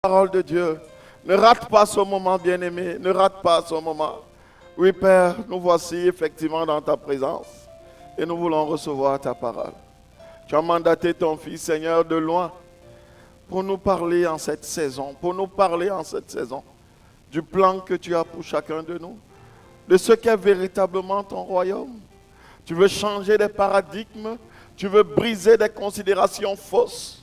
Parole de Dieu. Ne rate pas ce moment, bien-aimé. Ne rate pas ce moment. Oui, Père, nous voici effectivement dans ta présence et nous voulons recevoir ta parole. Tu as mandaté ton Fils, Seigneur, de loin pour nous parler en cette saison, du plan que tu as pour chacun de nous, de ce qu'est véritablement ton royaume. Tu veux changer des paradigmes, tu veux briser des considérations fausses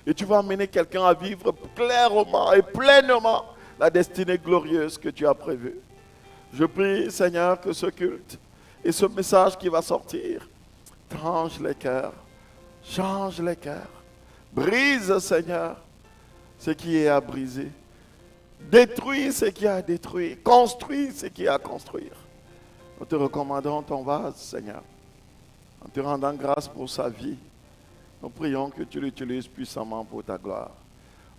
et tu vas amener quelqu'un à vivre clairement et pleinement la destinée glorieuse que tu as prévue. Je prie, Seigneur, que ce culte et ce message qui va sortir change les cœurs, brise, Seigneur, ce qui est à briser, détruis ce qui est à détruire, construis ce qui est à construire. Nous te recommandons ton vase, Seigneur, en te rendant grâce pour sa vie. Nous prions que tu l'utilises puissamment pour ta gloire.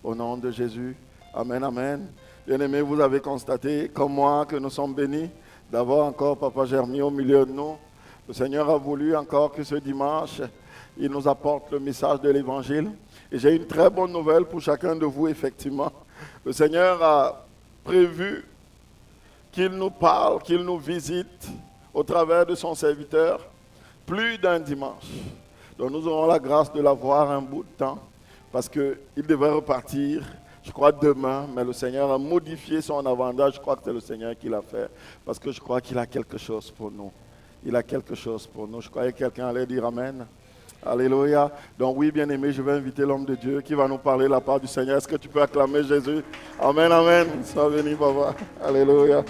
Au nom de Jésus, amen, amen. Bien-aimés, vous avez constaté, comme moi, que nous sommes bénis d'avoir encore Papa Germy au milieu de nous. Le Seigneur a voulu encore que ce dimanche, il nous apporte le message de l'Évangile. Et j'ai une très bonne nouvelle pour chacun de vous, effectivement. Le Seigneur a prévu qu'il nous parle, qu'il nous visite au travers de son serviteur plus d'un dimanche. Donc nous aurons la grâce de l'avoir un bout de temps parce qu'il devait repartir, je crois, demain, mais le Seigneur a modifié son avantage. Je crois que c'est le Seigneur qui l'a fait parce que je crois qu'il a quelque chose pour nous. Il a quelque chose pour nous. Je croyais que quelqu'un allait dire Amen. Alléluia. Donc oui, bien-aimé, je vais inviter l'homme de Dieu qui va nous parler de la part du Seigneur. Est-ce que tu peux acclamer Jésus? Amen, amen. Sois béni, papa. Alléluia.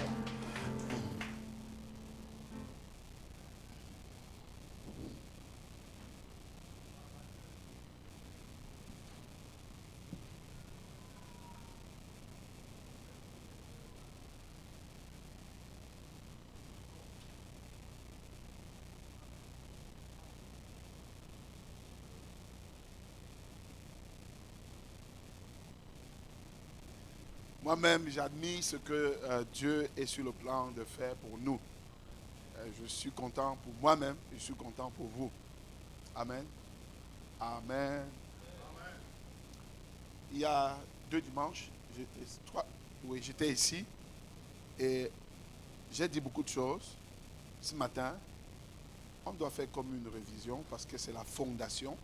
Moi-même, j'admire ce que Dieu est sur le plan de faire pour nous. Je suis content pour moi-même, je suis content pour vous. Amen. Amen. Il y a 2 dimanches, j'étais ici et j'ai dit beaucoup de choses. Ce matin, on doit faire comme une révision parce que c'est la fondation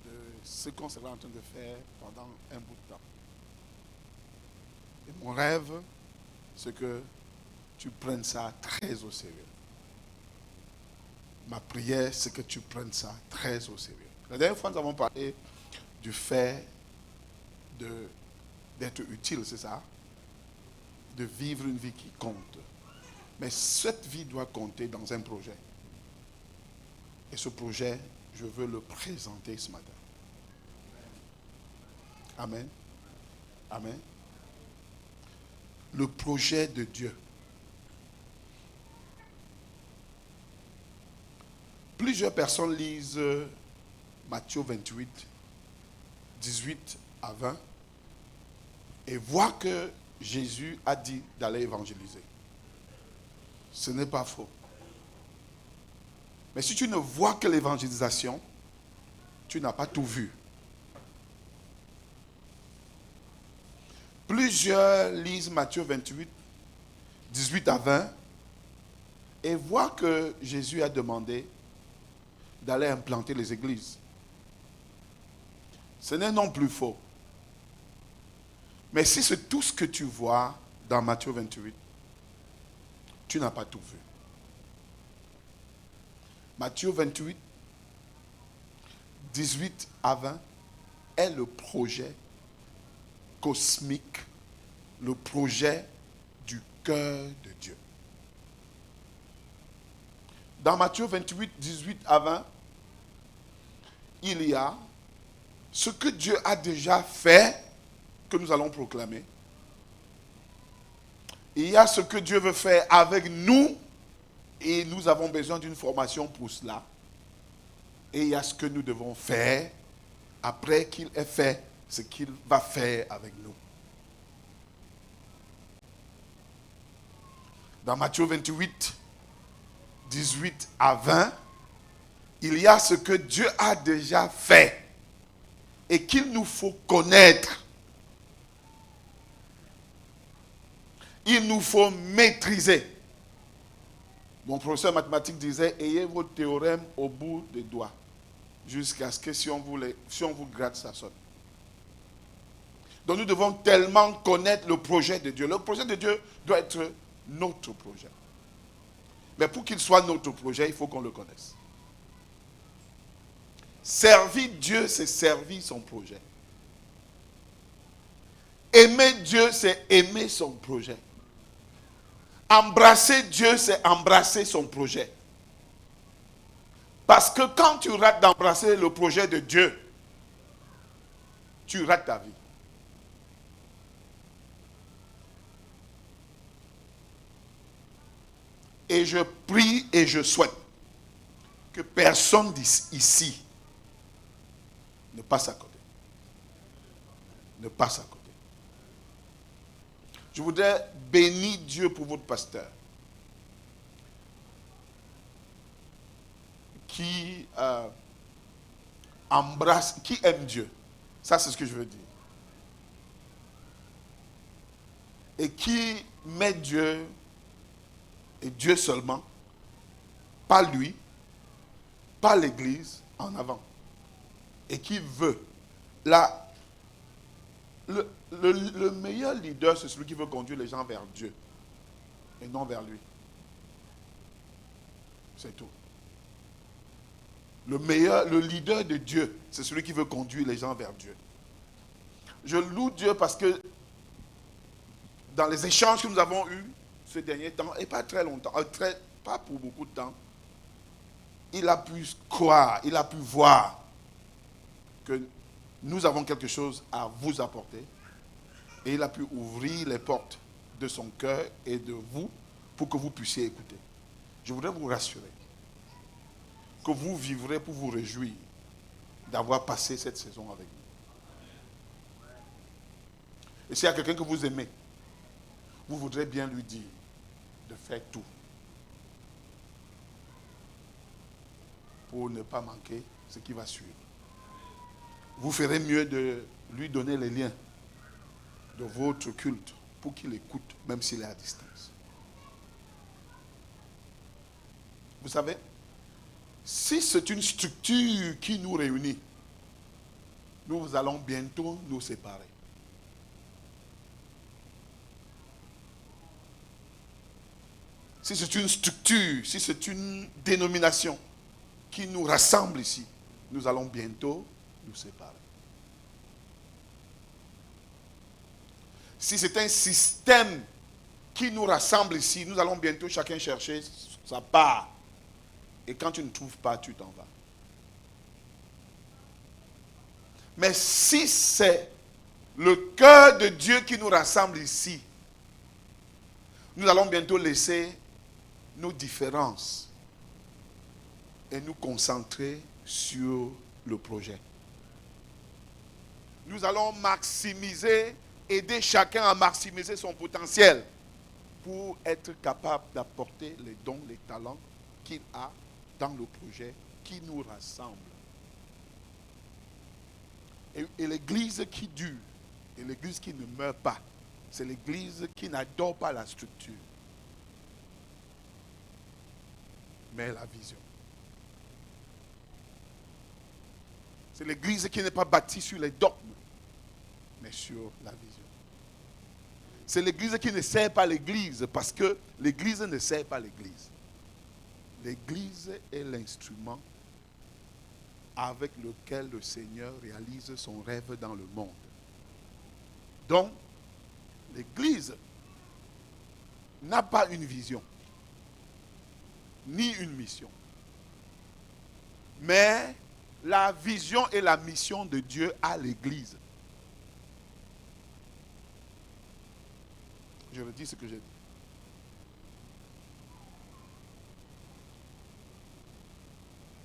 de ce qu'on sera en train de faire pendant un bout de temps. Et mon rêve, c'est que tu prennes ça très au sérieux. Ma prière, c'est que tu prennes ça très au sérieux. La dernière fois, nous avons parlé du fait d'être utile, c'est ça? De vivre une vie qui compte. Mais cette vie doit compter dans un projet. Et ce projet, je veux le présenter ce matin. Amen. Amen. Le projet de Dieu. Plusieurs personnes lisent Matthieu 28, 18 à 20 et voient que Jésus a dit d'aller évangéliser. Ce n'est pas faux. Mais si tu ne vois que l'évangélisation, tu n'as pas tout vu. Plusieurs lisent Matthieu 28, 18 à 20 et voient que Jésus a demandé d'aller implanter les églises. Ce n'est non plus faux. Mais si c'est tout ce que tu vois dans Matthieu 28, tu n'as pas tout vu. Matthieu 28, 18 à 20 est le projet cosmique, le projet du cœur de Dieu. Dans Matthieu 28, 18 à 20, il y a ce que Dieu a déjà fait, que nous allons proclamer. Il y a ce que Dieu veut faire avec nous, et nous avons besoin d'une formation pour cela. Et il y a ce que nous devons faire après qu'il ait fait ce qu'il va faire avec nous. Dans Matthieu 28, 18 à 20, il y a ce que Dieu a déjà fait et qu'il nous faut connaître. Il nous faut maîtriser. Mon professeur mathématique disait, ayez vos théorèmes au bout des doigts, jusqu'à ce que si on vous gratte, ça sonne. Donc nous devons tellement connaître le projet de Dieu. Le projet de Dieu doit être notre projet. Mais pour qu'il soit notre projet, il faut qu'on le connaisse. Servir Dieu, c'est servir son projet. Aimer Dieu, c'est aimer son projet. Embrasser Dieu, c'est embrasser son projet. Parce que quand tu rates d'embrasser le projet de Dieu, tu rates ta vie. Et je prie et je souhaite que personne ici ne passe à côté. Ne passe à côté. Je voudrais bénir Dieu pour votre pasteur qui embrasse, qui aime Dieu. Ça, c'est ce que je veux dire. Et qui met Dieu, et Dieu seulement, pas lui, pas l'Église, en avant. Et qui veut. Le meilleur leader, c'est celui qui veut conduire les gens vers Dieu et non vers lui. C'est tout. Le leader de Dieu, c'est celui qui veut conduire les gens vers Dieu. Je loue Dieu parce que dans les échanges que nous avons eus ce dernier temps, et pas très longtemps, pas pour beaucoup de temps, il a pu croire, il a pu voir que nous avons quelque chose à vous apporter. Et il a pu ouvrir les portes de son cœur et de vous pour que vous puissiez écouter. Je voudrais vous rassurer que vous vivrez pour vous réjouir d'avoir passé cette saison avec nous. Et s'il y a quelqu'un que vous aimez, vous voudrez bien lui dire de faire tout pour ne pas manquer ce qui va suivre. Vous ferez mieux de lui donner les liens de votre culte pour qu'il écoute, même s'il est à distance. Vous savez, si c'est une structure qui nous réunit, nous allons bientôt nous séparer. Si c'est une structure, si c'est une dénomination qui nous rassemble ici, nous allons bientôt nous séparer. Si c'est un système qui nous rassemble ici, nous allons bientôt chacun chercher sa part. Et quand tu ne trouves pas, tu t'en vas. Mais si c'est le cœur de Dieu qui nous rassemble ici, nous allons bientôt laisser nos différences et nous concentrer sur le projet. Nous allons aider chacun à maximiser son potentiel pour être capable d'apporter les dons, les talents qu'il a dans le projet qui nous rassemble. Et l'église qui dure, et l'église qui ne meurt pas, c'est l'église qui n'adore pas la structure, mais la vision. C'est l'église qui n'est pas bâtie sur les dogmes, mais sur la vision. C'est l'église qui ne sert pas l'église, parce que l'église ne sert pas l'église. L'église est l'instrument avec lequel le Seigneur réalise son rêve dans le monde. Donc, l'église n'a pas une vision, ni une mission. Mais la vision et la mission de Dieu à l'église. Je redis ce que j'ai dit.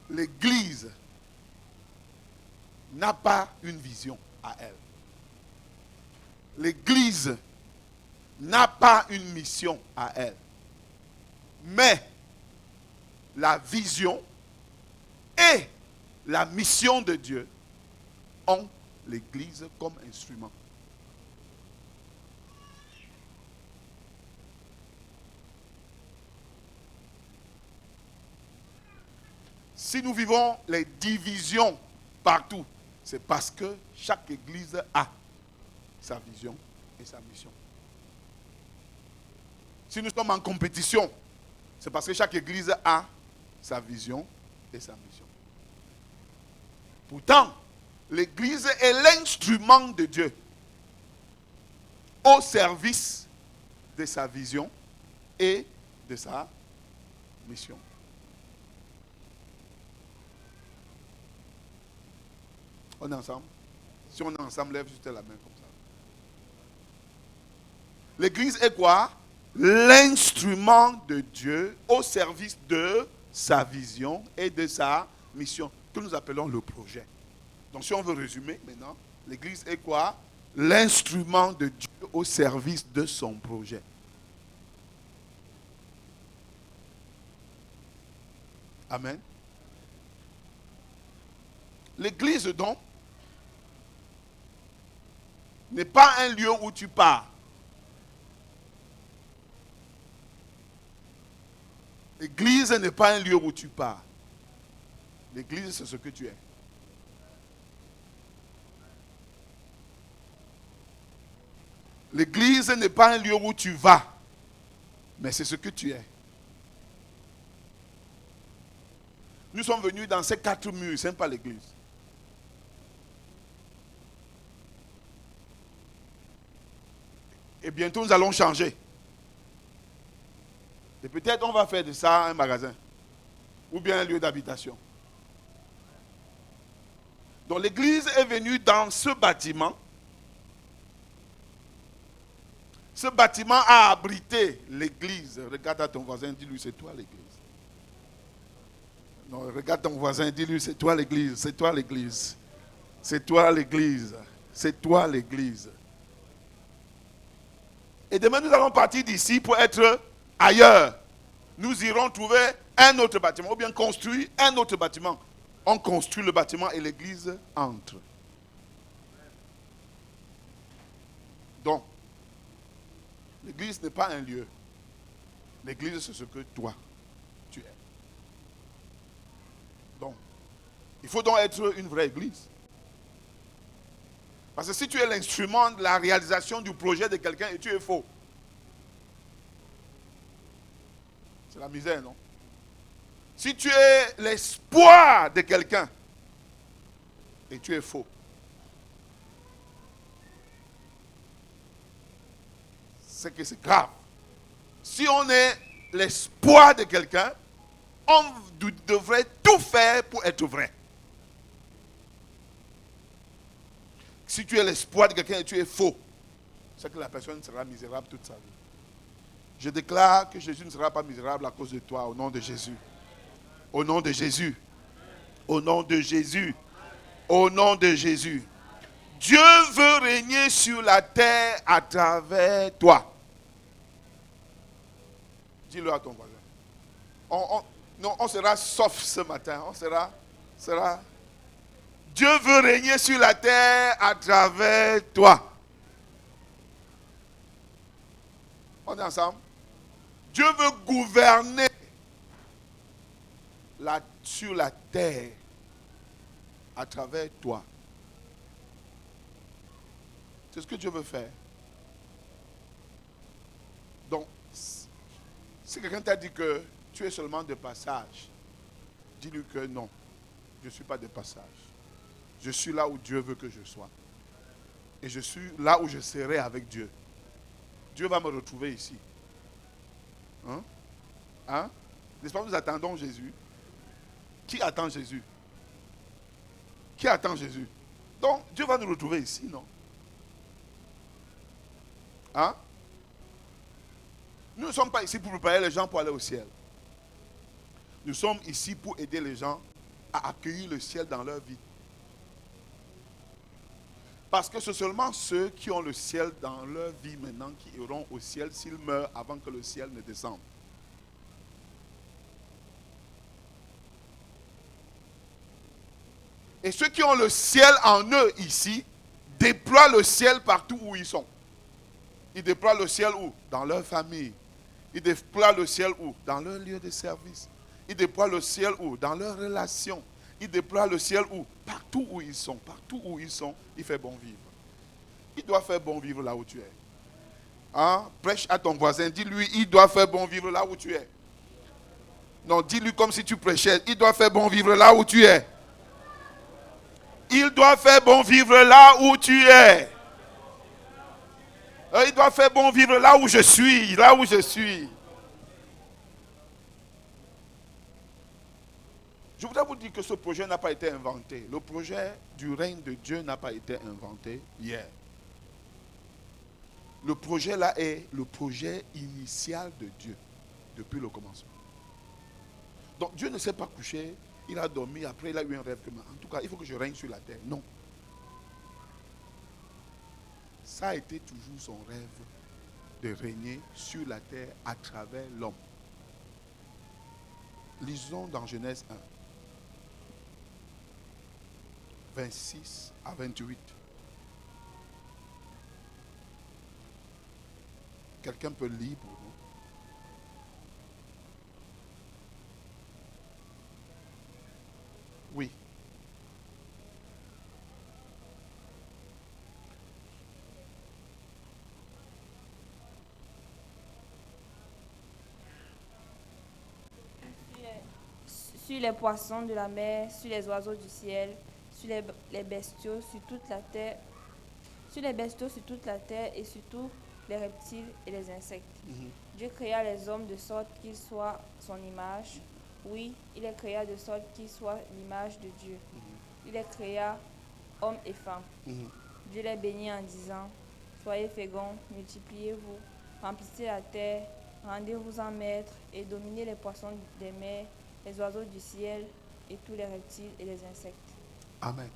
L'église n'a pas une vision à elle. L'église n'a pas une mission à elle. Mais la vision et la mission de Dieu ont l'Église comme instrument. Si nous vivons les divisions partout, c'est parce que chaque Église a sa vision et sa mission. Si nous sommes en compétition, c'est parce que chaque Église a sa vision et sa mission. Pourtant, l'Église est l'instrument de Dieu au service de sa vision et de sa mission. On est ensemble? Si on est ensemble, lève juste la main comme ça. L'Église est quoi? L'instrument de Dieu au service de sa vision et de sa mission, que nous appelons le projet. Donc si on veut résumer maintenant, l'Église est quoi? L'instrument de Dieu au service de son projet. Amen. L'Église donc n'est pas un lieu où tu pars. L'église n'est pas un lieu où tu pars. L'église, c'est ce que tu es. L'église n'est pas un lieu où tu vas, mais c'est ce que tu es. Nous sommes venus dans ces 4 murs, ce n'est pas l'église. Et bientôt, nous allons changer. Et peut-être on va faire de ça un magasin. Ou bien un lieu d'habitation. Donc l'église est venue dans ce bâtiment. Ce bâtiment a abrité l'église. Regarde à ton voisin, dis-lui, c'est toi l'église. Non, regarde ton voisin, dis-lui, c'est toi l'église, c'est toi l'église. C'est toi l'église. C'est toi l'église. Et demain, nous allons partir d'ici pour être ailleurs. Nous irons trouver un autre bâtiment, ou bien construire un autre bâtiment. On construit le bâtiment et l'église entre. Donc, l'église n'est pas un lieu. L'église, c'est ce que toi, tu es. Donc, il faut donc être une vraie église. Parce que si tu es l'instrument de la réalisation du projet de quelqu'un et tu es faux, c'est la misère, non? Si tu es l'espoir de quelqu'un et tu es faux, c'est que c'est grave. Si on est l'espoir de quelqu'un, on devrait tout faire pour être vrai. Si tu es l'espoir de quelqu'un et tu es faux, c'est que la personne sera misérable toute sa vie. Je déclare que Jésus ne sera pas misérable à cause de toi, au nom de Jésus. Au nom de Jésus. Au nom de Jésus. Au nom de Jésus. Dieu veut régner sur la terre à travers toi. Dis-le à ton voisin. On sera soft ce matin. On sera. Dieu veut régner sur la terre à travers toi. On est ensemble? Dieu veut gouverner sur la terre à travers toi. C'est ce que Dieu veut faire. Donc, si quelqu'un t'a dit que tu es seulement de passage, dis-lui que non, je ne suis pas de passage. Je suis là où Dieu veut que je sois. Et je suis là où je serai avec Dieu. Dieu va me retrouver ici. Hein? N'est-ce pas, nous attendons Jésus? Qui attend Jésus? Qui attend Jésus? Donc, Dieu va nous retrouver ici, non? Hein? Nous ne sommes pas ici pour préparer les gens pour aller au ciel. Nous sommes ici pour aider les gens à accueillir le ciel dans leur vie. Parce que c'est seulement ceux qui ont le ciel dans leur vie maintenant qui iront au ciel s'ils meurent avant que le ciel ne descende. Et ceux qui ont le ciel en eux ici déploient le ciel partout où ils sont. Ils déploient le ciel où? Dans leur famille. Ils déploient le ciel où? Dans leur lieu de service. Ils déploient le ciel où? Dans leurs relations. Ils déploient le ciel où? Partout où ils sont. Partout où ils sont, il fait bon vivre. Il doit faire bon vivre là où tu es. Hein? Prêche à ton voisin. Dis-lui, il doit faire bon vivre là où tu es. Non, dis-lui comme si tu prêchais. Il doit faire bon vivre là où tu es. Il doit faire bon vivre là où tu es. Il doit faire bon vivre là où je suis. Là où je suis. Je voudrais vous dire que ce projet n'a pas été inventé. Le projet du règne de Dieu n'a pas été inventé hier. Le projet là est le projet initial de Dieu depuis le commencement. Donc Dieu ne s'est pas couché, il a dormi, après il a eu un rêve. En tout cas, il faut que je règne sur la terre. Non. Ça a été toujours son rêve de régner sur la terre à travers l'homme. Lisons dans Genèse 1, 26 à 28. Quelqu'un peut lire pour nous? Oui. Sur les poissons de la mer, sur les oiseaux du ciel, sur les bestiaux sur toute la terre, sur les bestiaux sur toute la terre et sur tous les reptiles et les insectes. Dieu créa les hommes de sorte qu'ils soient son image. Oui, il les créa de sorte qu'ils soient l'image de Dieu. Il les créa hommes et femmes. Dieu les bénit en disant, soyez féconds, multipliez-vous, remplissez la terre, rendez-vous-en maîtres et dominez les poissons des mers, les oiseaux du ciel et tous les reptiles et les insectes. Amen.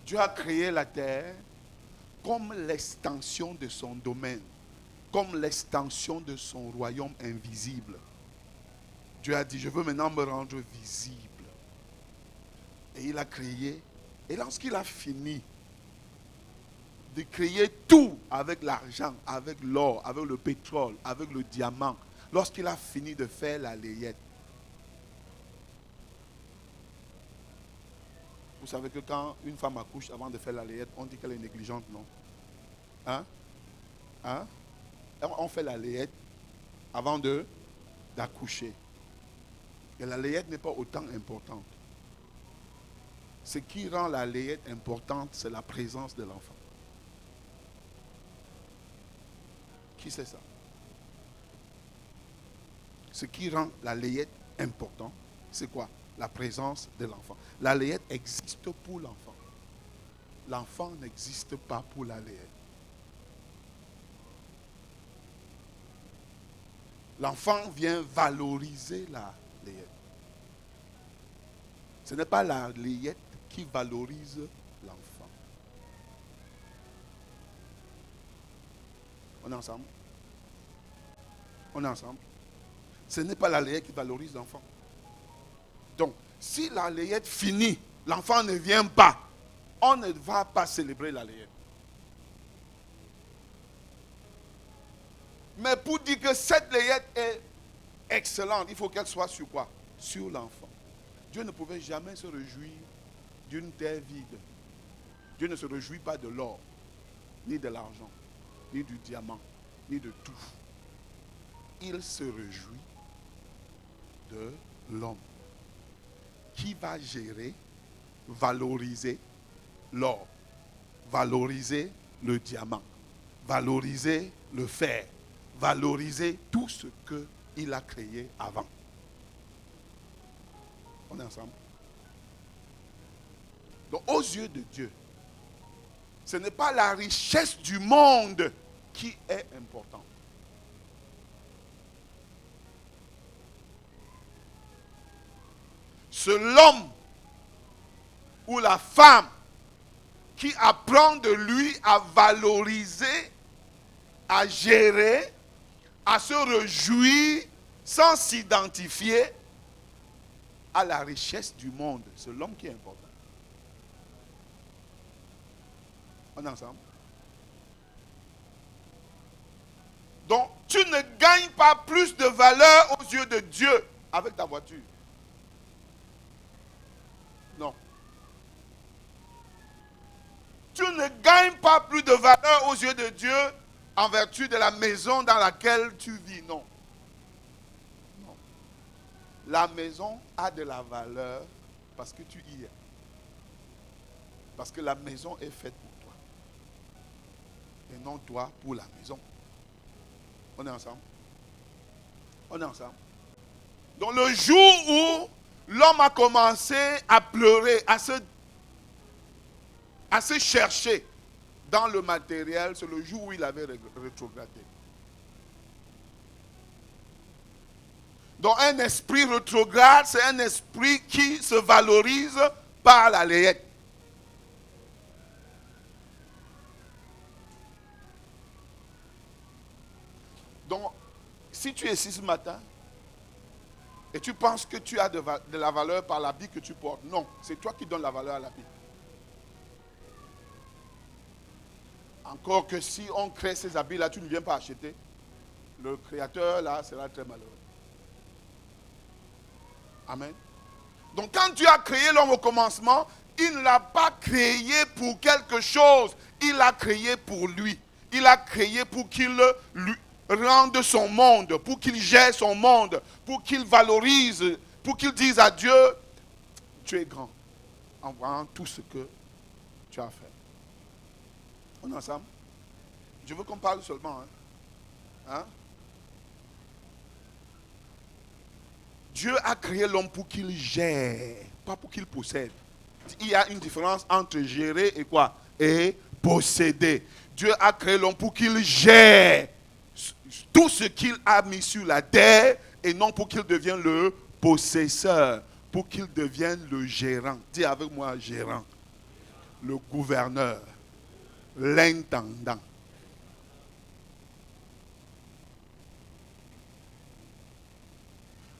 Dieu a créé la terre comme l'extension de son domaine, comme l'extension de son royaume invisible. Dieu a dit, je veux maintenant me rendre visible. Et il a créé, et lorsqu'il a fini de créer tout avec l'argent, avec l'or, avec le pétrole, avec le diamant, lorsqu'il a fini de faire la layette, vous savez que quand une femme accouche avant de faire la layette, on dit qu'elle est négligente, non? Hein? Hein? On fait la layette avant d'accoucher. Et la layette n'est pas autant importante. Ce qui rend la layette importante, c'est la présence de l'enfant. Qui sait ça? Ce qui rend la layette importante, c'est quoi? La présence de l'enfant. La layette existe pour l'enfant. L'enfant n'existe pas pour la layette. L'enfant vient valoriser la layette. Ce n'est pas la layette qui valorise l'enfant. On est ensemble? On est ensemble? Ce n'est pas la layette qui valorise l'enfant. Donc, si la layette finit, l'enfant ne vient pas, on ne va pas célébrer la layette. Mais pour dire que cette layette est excellente, il faut qu'elle soit sur quoi? Sur l'enfant. Dieu ne pouvait jamais se réjouir d'une terre vide. Dieu ne se réjouit pas de l'or, ni de l'argent, ni du diamant, ni de tout. Il se réjouit de l'homme qui va gérer, valoriser l'or, valoriser le diamant, valoriser le fer, valoriser tout ce qu'il a créé avant. On est ensemble? Donc, aux yeux de Dieu, ce n'est pas la richesse du monde qui est importante. C'est l'homme ou la femme qui apprend de lui à valoriser, à gérer, à se réjouir sans s'identifier à la richesse du monde. C'est l'homme qui est important. On est ensemble? Donc, tu ne gagnes pas plus de valeur aux yeux de Dieu avec ta voiture. Non. Tu ne gagnes pas plus de valeur aux yeux de Dieu en vertu de la maison dans laquelle tu vis. Non. Non. La maison a de la valeur parce que tu y es. Parce que la maison est faite pour toi. Et non toi pour la maison. On est ensemble? On est ensemble? Donc le jour où l'homme a commencé à pleurer, à se chercher dans le matériel, c'est le jour où il avait rétrogradé. Donc un esprit rétrograde, c'est un esprit qui se valorise par la layette. Donc, si tu es ici ce matin et tu penses que tu as de la valeur par l'habit que tu portes, non, c'est toi qui donnes la valeur à l'habit. Encore que si on crée ces habits-là, tu ne viens pas acheter, le créateur là sera très malheureux. Amen. Donc quand Dieu a créé l'homme au commencement, il ne l'a pas créé pour quelque chose, il l'a créé pour lui. Il l'a créé pour qu'il lui rende son monde, pour qu'il gère son monde, pour qu'il valorise, pour qu'il dise à Dieu, tu es grand, en voyant tout ce que tu as fait. On est ensemble? Je veux qu'on parle seulement. Hein? Dieu a créé l'homme pour qu'il gère, pas pour qu'il possède. Il y a une différence entre gérer et quoi? Et posséder. Dieu a créé l'homme pour qu'il gère tout ce qu'il a mis sur la terre et non pour qu'il devienne le possesseur, pour qu'il devienne le gérant. Dis avec moi, gérant. Le gouverneur. L'intendant.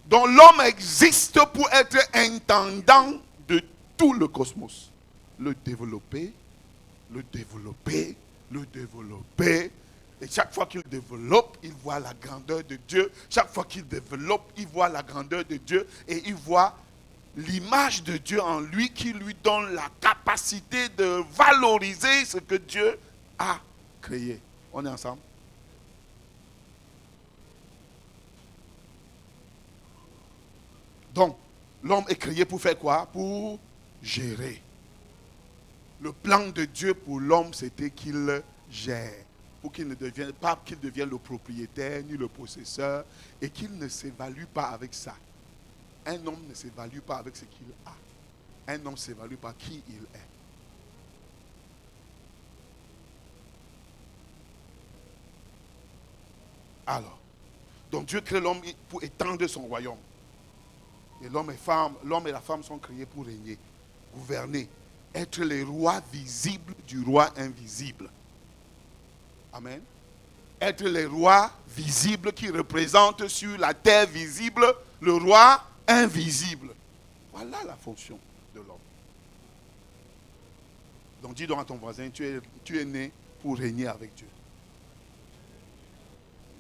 Donc l'homme existe pour être intendant de tout le cosmos. Le développer, le développer, le développer. Et chaque fois qu'il développe, il voit la grandeur de Dieu. Chaque fois qu'il développe, il voit la grandeur de Dieu. Et il voit l'image de Dieu en lui qui lui donne la capacité de valoriser ce que Dieu a créé. On est ensemble? Donc, l'homme est créé pour faire quoi? Pour gérer. Le plan de Dieu pour l'homme, c'était qu'il gère. Pour qu'il ne devienne pas qu'il devienne le propriétaire ni le possesseur et qu'il ne s'évalue pas avec ça. Un homme ne s'évalue pas avec ce qu'il a. Un homme s'évalue par qui il est. Alors, donc Dieu crée l'homme pour étendre son royaume. Et l'homme et la femme sont créés pour régner, gouverner, être les rois visibles du roi invisible. Amen. Être les rois visibles qui représentent sur la terre visible le roi invisible. Voilà la fonction de l'homme. Donc dis donc à ton voisin, tu es né pour régner avec Dieu.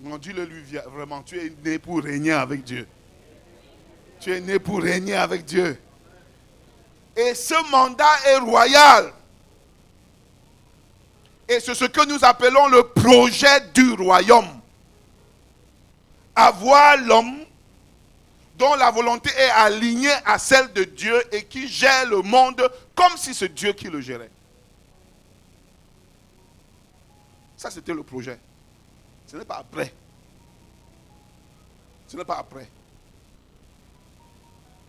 Non, dis-le lui vraiment, tu es né pour régner avec Dieu. Tu es né pour régner avec Dieu. Et ce mandat est royal. Et c'est ce que nous appelons le projet du royaume. Avoir l'homme dont la volonté est alignée à celle de Dieu et qui gère le monde comme si c'est Dieu qui le gérait. Ça, c'était le projet. Ce n'est pas après. Ce n'est pas après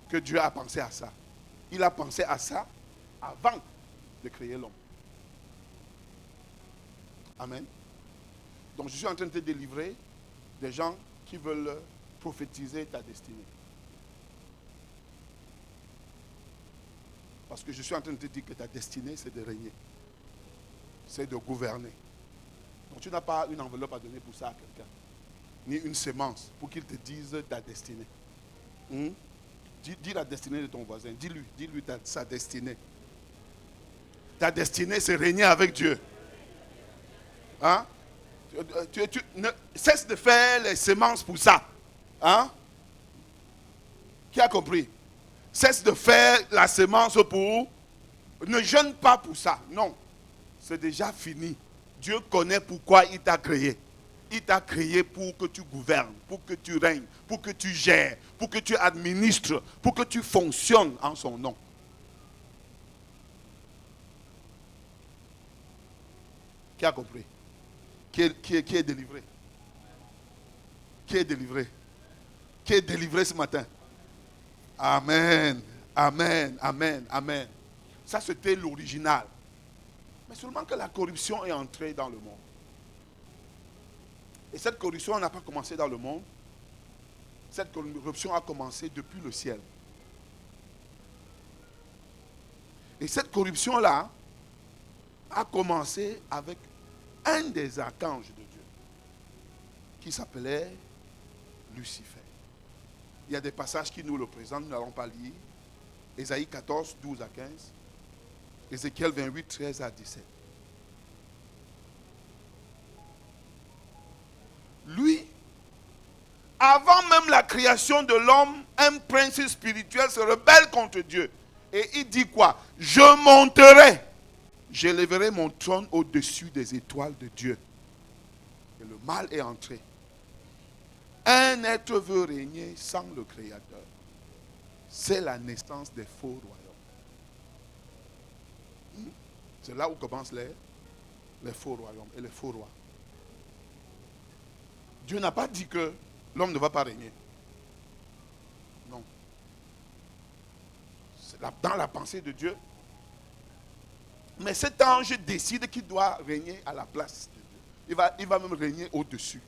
que Dieu a pensé à ça. Il a pensé à ça avant de créer l'homme. Amen. Donc je suis en train de te délivrer des gens qui veulent prophétiser ta destinée. Parce que je suis en train de te dire que ta destinée, c'est de régner. C'est de gouverner. Donc tu n'as pas une enveloppe à donner pour ça à quelqu'un. Ni une sémence pour qu'il te dise ta destinée. Dis la destinée de ton voisin. Dis-lui sa destinée. Ta destinée, c'est régner avec Dieu. Hein? Cesse de faire les semences pour ça. Hein? Qui a compris? Cesse de faire la semence pour... Ne jeûne pas pour ça. Non. C'est déjà fini. Dieu connaît pourquoi il t'a créé. Il t'a créé pour que tu gouvernes, pour que tu règnes, pour que tu gères, pour que tu administres, pour que tu fonctionnes en son nom. Qui a compris? Qui est délivré? Qui est délivré? Qui est délivré ce matin? Amen. Amen. Amen. Amen. Ça, c'était l'original. Mais seulement que la corruption est entrée dans le monde. Et cette corruption n'a pas commencé dans le monde. Cette corruption a commencé depuis le ciel. Et cette corruption-là a commencé avec un des archanges de Dieu qui s'appelait Lucifer. Il y a des passages qui nous le présentent, nous n'allons pas lire. Ésaïe 14, 12 à 15. Ézéchiel 28, 13 à 17. Lui, avant même la création de l'homme, un prince spirituel se rebelle contre Dieu. Et il dit quoi? Je monterai, j'élèverai mon trône au-dessus des étoiles de Dieu. Et le mal est entré. Un être veut régner sans le Créateur. C'est la naissance des faux royaumes. C'est là où commencent les faux royaumes et les faux rois. Dieu n'a pas dit que l'homme ne va pas régner. Non. C'est dans la pensée de Dieu. Mais cet ange décide qu'il doit régner à la place de Dieu. Il va même régner au-dessus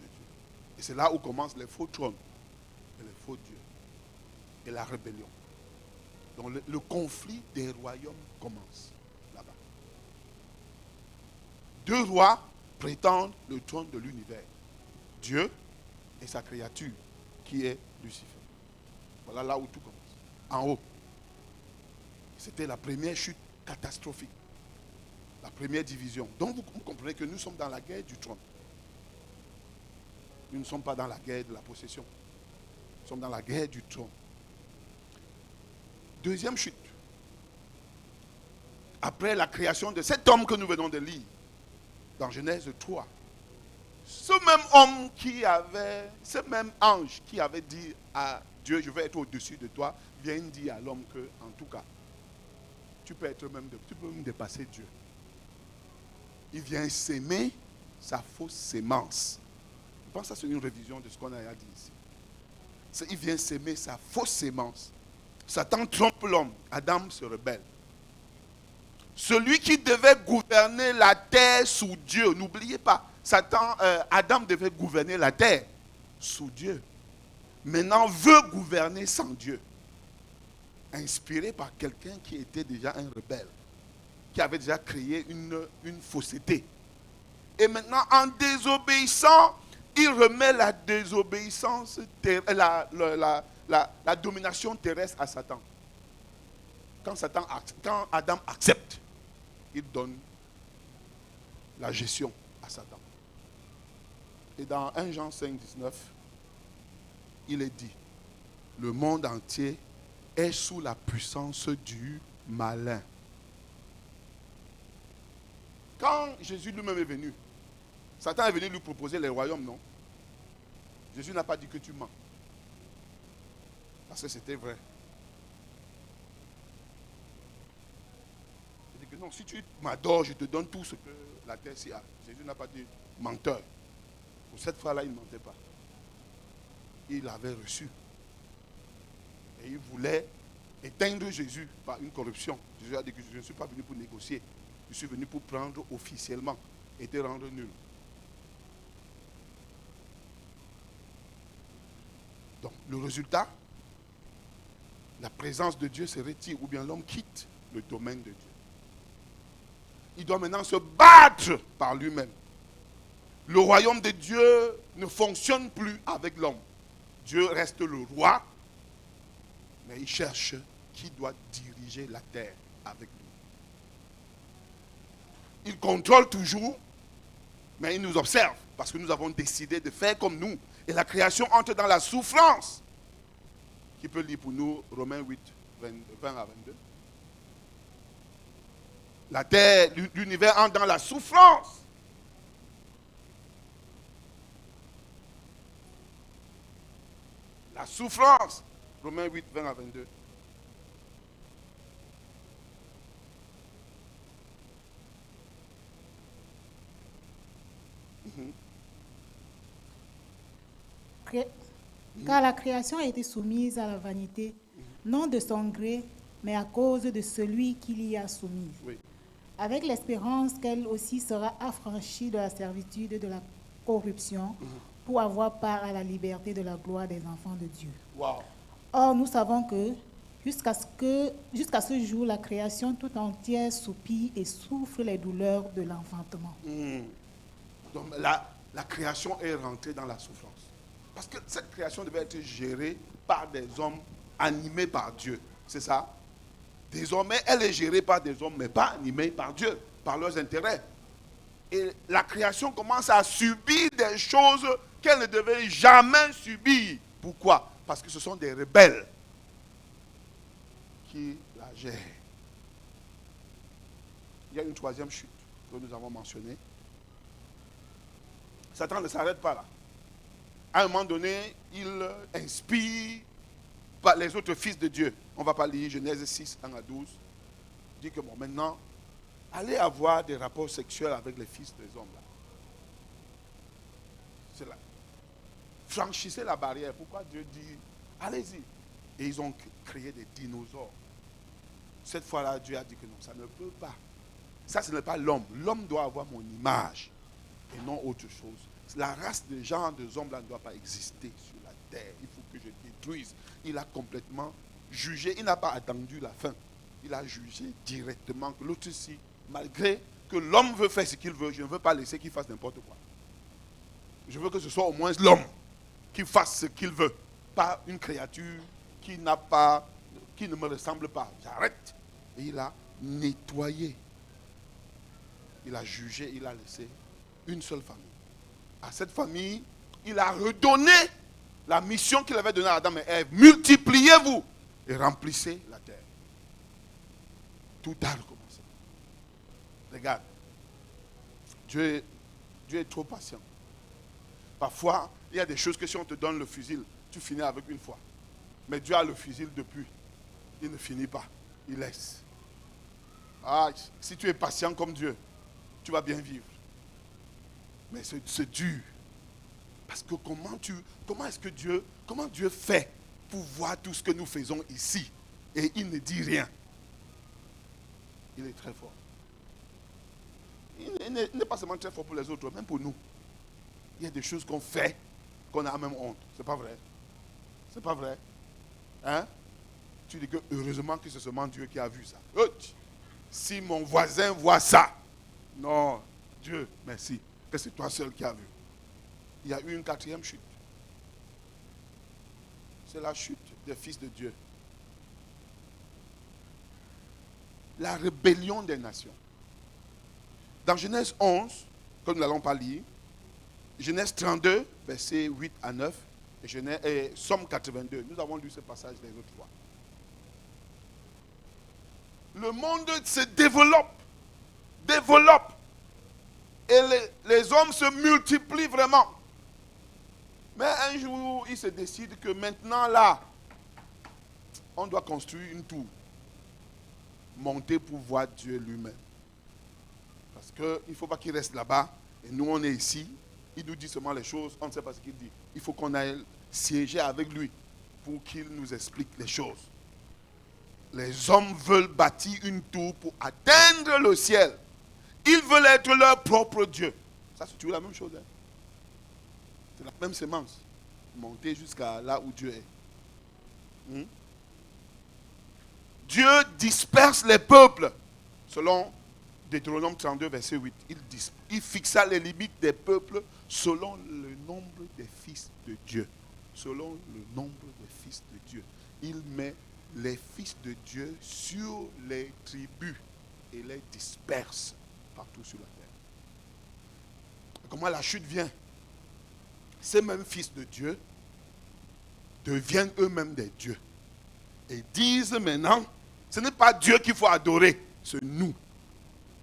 de Dieu. Et c'est là où commencent les faux trônes et les faux dieux. Et la rébellion. Donc le conflit des royaumes commence là-bas. Deux rois prétendent le trône de l'univers. Dieu et sa créature, qui est Lucifer. Voilà là où tout commence. En haut. C'était la première chute catastrophique. La première division. Donc vous comprenez que nous sommes dans la guerre du trône. Nous ne sommes pas dans la guerre de la possession. Nous sommes dans la guerre du trône. Deuxième chute. Après la création de cet homme que nous venons de lire, dans Genèse 3, ce même homme ce même ange qui avait dit à Dieu, je vais être au-dessus de toi, vient dire à l'homme que, en tout cas, tu peux même dépasser Dieu. Il vient s'aimer sa fausse sémence. Je pense que c'est une révision de ce qu'on a dit ici. Il vient s'aimer sa fausse sémence. Satan trompe l'homme. Adam se rebelle. Celui qui devait gouverner la terre sous Dieu, n'oubliez pas, Adam devait gouverner la terre sous Dieu. Maintenant, veut gouverner sans Dieu. Inspiré par quelqu'un qui était déjà un rebelle, qui avait déjà créé une fausseté. Et maintenant, en désobéissant, il remet la désobéissance, la domination terrestre à Satan. Quand Adam accepte, il donne la gestion à Satan. Et dans 1 Jean 5, 19, il est dit, le monde entier est sous la puissance du malin. Quand Jésus lui-même est venu, Satan est venu lui proposer les royaumes, non? Jésus n'a pas dit que tu mens. Parce que c'était vrai. Il dit que non, si tu m'adores, je te donne tout ce que la terre s'y a. Jésus n'a pas dit menteur. Pour cette fois-là, il ne mentait pas. Il avait reçu. Et il voulait éteindre Jésus par une corruption. Jésus a dit que je ne suis pas venu pour négocier. Je suis venu pour prendre officiellement et te rendre nul. Donc, le résultat, la présence de Dieu se retire ou bien l'homme quitte le domaine de Dieu. Il doit maintenant se battre par lui-même. Le royaume de Dieu ne fonctionne plus avec l'homme. Dieu reste le roi, mais il cherche qui doit diriger la terre avec lui. Il contrôle toujours, Mais il nous observe parce que nous avons décidé de faire comme nous. Et la création entre dans la souffrance. Qui peut lire pour nous Romains 8, 20 à 22. La terre, l'univers entre dans la souffrance. La souffrance. Romains 8, 20 à 22. Car la création a été soumise à la vanité, non de son gré, mais à cause de celui qui l'y a soumise. Oui. Avec l'espérance qu'elle aussi sera affranchie de la servitude de la corruption, pour avoir part à la liberté de la gloire des enfants de Dieu. Wow. Or, nous savons que jusqu'à ce jour, la création tout entière soupire et souffre les douleurs de l'enfantement. Donc la création est rentrée dans la souffrance. Parce que cette création devait être gérée par des hommes animés par Dieu. C'est ça? Désormais, elle est gérée par des hommes, mais pas animés par Dieu, par leurs intérêts. Et la création commence à subir des choses qu'elle ne devait jamais subir. Pourquoi? Parce que ce sont des rebelles qui la gèrent. Il y a une troisième chute que nous avons mentionnée. Satan ne s'arrête pas là. À un moment donné, il inspire les autres fils de Dieu. On ne va pas lire Genèse 6, 1 à 12. Il dit que bon, maintenant, allez avoir des rapports sexuels avec les fils des hommes là. C'est là. Franchissez la barrière. Pourquoi Dieu dit, allez-y. Et ils ont créé des dinosaures. Cette fois-là, Dieu a dit que non, ça ne peut pas. Ça, ce n'est pas l'homme. L'homme doit avoir mon image et non autre chose. La race de genre de hommes là ne doit pas exister sur la terre. Il faut que je détruise. Il a complètement jugé. Il n'a pas attendu la fin. Il a jugé directement que l'autre ci, malgré que l'homme veut faire ce qu'il veut, je ne veux pas laisser qu'il fasse n'importe quoi. Je veux que ce soit au moins l'homme qui fasse ce qu'il veut. Pas une créature qui n'a pas, qui ne me ressemble pas. J'arrête. Et il a nettoyé. Il a jugé, il a laissé une seule famille. À cette famille, il a redonné la mission qu'il avait donnée à Adam et Ève. Multipliez-vous et remplissez la terre. Tout a recommencé. Regarde, Dieu est trop patient. Parfois, il y a des choses que si on te donne le fusil, tu finis avec une fois. Mais Dieu a le fusil depuis. Il ne finit pas. Il laisse. Ah, si tu es patient comme Dieu, tu vas bien vivre. Mais c'est dur. Parce que comment Dieu fait pour voir tout ce que nous faisons ici et il ne dit rien? Il est très fort. Il n'est pas seulement très fort pour les autres, même pour nous. Il y a des choses qu'on fait qu'on a même honte. C'est pas vrai. C'est pas vrai. Hein? Tu dis que heureusement que c'est seulement Dieu qui a vu ça. Si mon voisin voit ça, non, Dieu, merci, que c'est toi seul qui as vu. Il y a eu une quatrième chute. C'est la chute des fils de Dieu. La rébellion des nations. Dans Genèse 11, que nous n'allons pas lire, Genèse 32, versets 8 à 9, et Somme 82. Nous avons lu ce passage les autres fois. Le monde se développe. Et les hommes se multiplient vraiment. Mais un jour, ils se décident que maintenant, là, on doit construire une tour. Monter pour voir Dieu lui-même. Parce qu'il ne faut pas qu'il reste là-bas. Et nous, on est ici. Il nous dit seulement les choses. On ne sait pas ce qu'il dit. Il faut qu'on aille siéger avec lui pour qu'il nous explique les choses. Les hommes veulent bâtir une tour pour atteindre le ciel. Ils veulent être leur propre Dieu. Ça, c'est toujours la même chose. Hein? C'est la même sémence. Monter jusqu'à là où Dieu est. Dieu disperse les peuples. Selon Deutéronome 32, verset 8. Il fixa les limites des peuples selon le nombre des fils de Dieu. Selon le nombre des fils de Dieu. Il met les fils de Dieu sur les tribus et les disperse partout sur la terre. comment la chute vient. Ces mêmes fils de Dieu deviennent eux-mêmes des dieux. Et disent maintenant, ce n'est pas Dieu qu'il faut adorer, c'est nous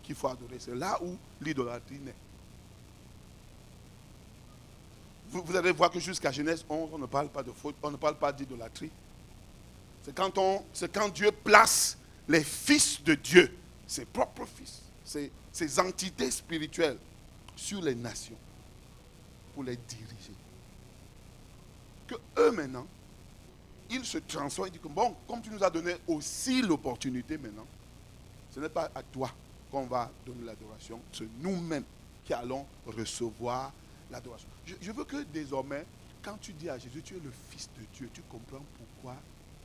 qu'il faut adorer. C'est là où l'idolâtrie naît. Vous allez voir que jusqu'à Genèse 11, on ne parle pas de faute, on ne parle pas d'idolâtrie. C'est quand Dieu place les fils de Dieu, ses propres fils, ses entités spirituelles, sur les nations, pour les diriger. Que eux maintenant, ils se transforment et disent que bon, comme tu nous as donné aussi l'opportunité maintenant, ce n'est pas à toi qu'on va donner l'adoration, c'est nous-mêmes qui allons recevoir l'adoration. Je veux que désormais, quand tu dis à Jésus, tu es le Fils de Dieu, tu comprends pourquoi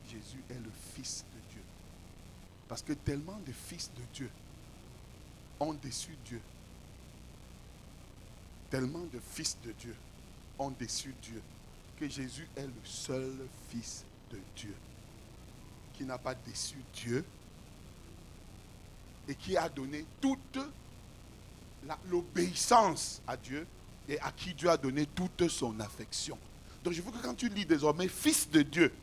Jésus est le Fils de Dieu. Parce que tellement de fils de Dieu ont déçu Dieu. Tellement de fils de Dieu ont déçu Dieu que Jésus est le seul Fils de Dieu qui n'a pas déçu Dieu et qui a donné toute l'obéissance à Dieu et à qui Dieu a donné toute son affection. Donc je veux que quand tu lis désormais Fils de Dieu,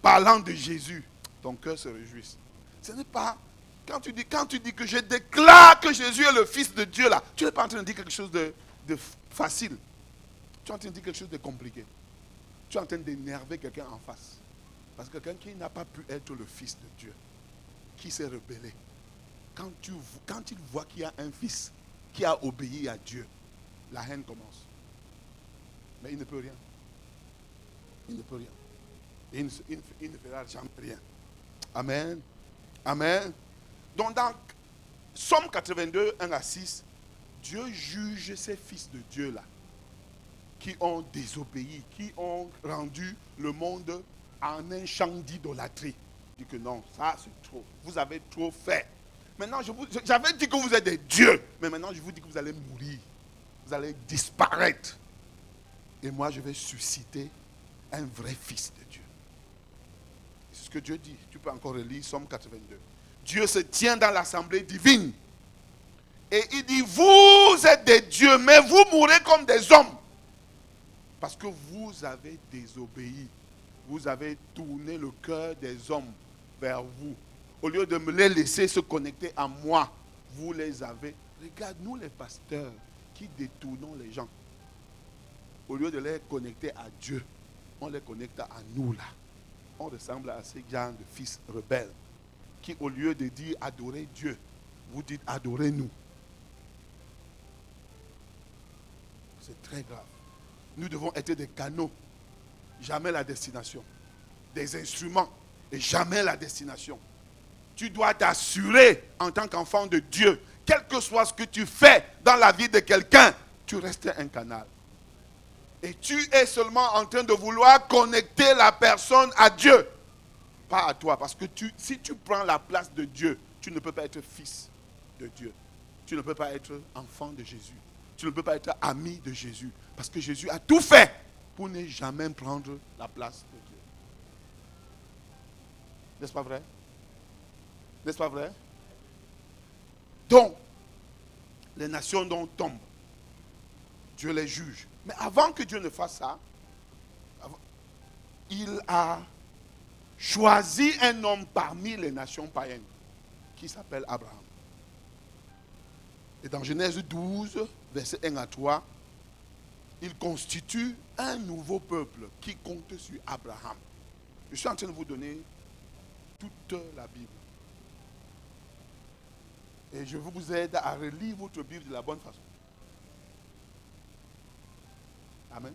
parlant de Jésus, ton cœur se réjouisse. Ce n'est pas, quand tu dis que je déclare que Jésus est le Fils de Dieu, là, tu n'es pas en train de dire quelque chose de facile. Tu es en train de dire quelque chose de compliqué. Tu es en train d'énerver quelqu'un en face. Parce que quelqu'un qui n'a pas pu être le Fils de Dieu, qui s'est rebellé, quand il voit qu'il y a un fils qui a obéi à Dieu, la haine commence. Mais il ne peut rien. Il ne peut rien. Et il ne fera jamais rien. Amen. Amen. Donc dans Somme 82, 1 à 6, Dieu juge ces fils de Dieu là, qui ont désobéi, qui ont rendu le monde en un champ d'idolâtrie. Il dit que non, ça c'est trop. Vous avez trop fait. Maintenant, j'avais dit que vous êtes des dieux, mais maintenant je vous dis que vous allez mourir. Vous allez disparaître. Et moi, je vais susciter un vrai fils de Dieu. C'est ce que Dieu dit. Tu peux encore relire Somme 82. Dieu se tient dans l'assemblée divine. Et il dit, vous êtes des dieux, mais vous mourrez comme des hommes. Parce que vous avez désobéi. Vous avez tourné le cœur des hommes vers vous. Au lieu de me les laisser se connecter à moi, vous les avez. Regarde, nous les pasteurs qui détournons les gens. Au lieu de les connecter à Dieu, on les connecte à nous là. On ressemble à ces gens de fils rebelles qui, au lieu de dire adorez Dieu, vous dites adorez-nous. C'est très grave. Nous devons être des canaux, jamais la destination. Des instruments et jamais la destination. Tu dois t'assurer en tant qu'enfant de Dieu, quel que soit ce que tu fais dans la vie de quelqu'un, tu restes un canal. Et tu es seulement en train de vouloir connecter la personne à Dieu, pas à toi. Parce que si tu prends la place de Dieu, tu ne peux pas être fils de Dieu. Tu ne peux pas être enfant de Jésus. Tu ne peux pas être ami de Jésus. Parce que Jésus a tout fait pour ne jamais prendre la place de Dieu. N'est-ce pas vrai? N'est-ce pas vrai? Donc, les nations dont tombent, Dieu les juge. Mais avant que Dieu ne fasse ça, il a choisi un homme parmi les nations païennes qui s'appelle Abraham. Et dans Genèse 12, verset 1 à 3, il constitue un nouveau peuple qui compte sur Abraham. Je suis en train de vous donner toute la Bible. Et je vous aide à relire votre Bible de la bonne façon. Amen.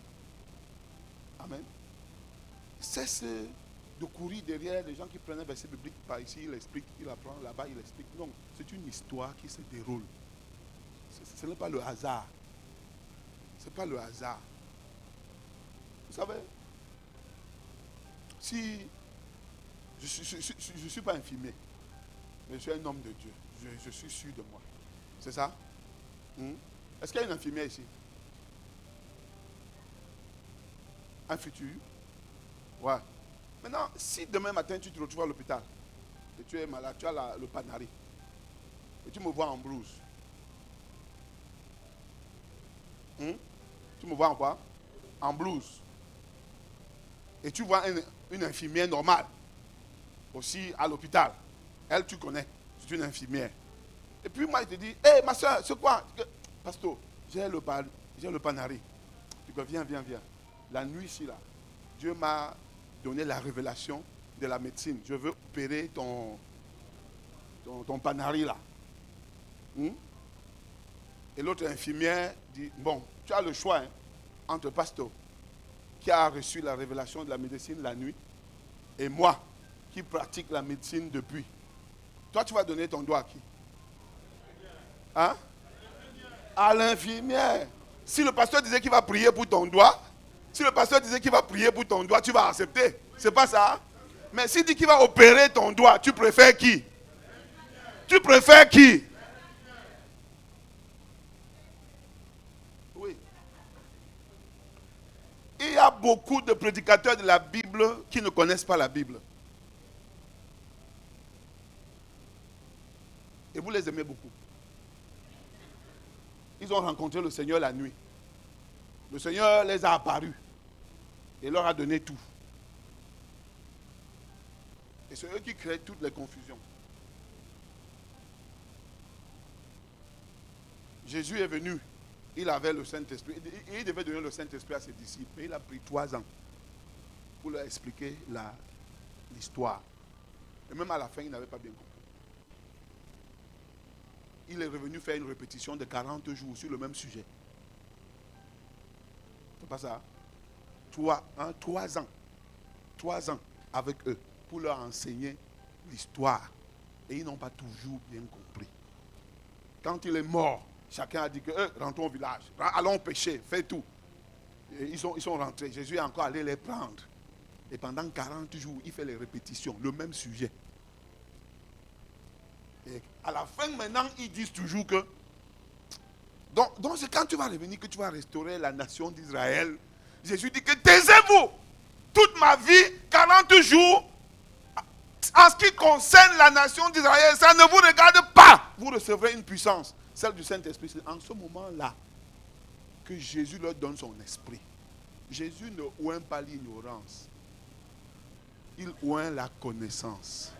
Amen. Cesse de courir derrière les gens qui prennent un verset biblique par ici, il explique, il apprend, là-bas, il explique. Non, c'est une histoire qui se déroule. Ce n'est pas le hasard. Ce n'est pas le hasard. Vous savez, si je ne suis pas infirmier, mais je suis un homme de Dieu. Je suis sûr de moi. C'est ça? Est-ce qu'il y a une infirmière ici? Un futur? Ouais. Maintenant, si demain matin tu te retrouves à l'hôpital et tu es malade, tu as le panari, et tu me vois en blouse, Tu me vois en quoi? En blouse. Et tu vois une infirmière normale, aussi à l'hôpital. Elle, tu connais, c'est une infirmière. Et puis moi, je te dis, hé, ma soeur, c'est quoi? Pasteur, j'ai le panari. Tu dis, viens. La nuit ici, là, Dieu m'a donné la révélation de la médecine. Je veux opérer ton panari, là. Et l'autre infirmière dit, bon, tu as le choix entre pasteur qui a reçu la révélation de la médecine la nuit et moi qui pratique la médecine depuis. Toi, tu vas donner ton doigt à qui? Hein? À l'infirmière. Si le pasteur disait qu'il va prier pour ton doigt, tu vas accepter. C'est pas ça. Mais s'il dit qu'il va opérer ton doigt, tu préfères qui? Oui. Il y a beaucoup de prédicateurs de la Bible qui ne connaissent pas la Bible. Et vous les aimez beaucoup. Ils ont rencontré le Seigneur la nuit. Le Seigneur les a apparus et leur a donné tout. Et c'est eux qui créent toutes les confusions. Jésus est venu, il avait le Saint-Esprit. Il devait donner le Saint-Esprit à ses disciples. Mais il a pris 3 ans pour leur expliquer l'histoire. Et même à la fin, il n'avait pas bien compris. Il est revenu faire une répétition de 40 jours sur le même sujet. C'est pas ça? 3 ans. 3 ans avec eux pour leur enseigner l'histoire. Et ils n'ont pas toujours bien compris. Quand il est mort, chacun a dit que rentrons au village, allons pêcher, fais tout. Et ils sont rentrés. Jésus est encore allé les prendre. Et pendant 40 jours, il fait les répétitions, le même sujet. Et à la fin, maintenant, ils disent toujours que... Donc c'est quand tu vas revenir que tu vas restaurer la nation d'Israël. Jésus dit que taisez-vous. Toute ma vie, 40 jours, en ce qui concerne la nation d'Israël, ça ne vous regarde pas. Vous recevrez une puissance, celle du Saint-Esprit. C'est en ce moment-là que Jésus leur donne son esprit. Jésus ne oint pas l'ignorance. Il oint la connaissance.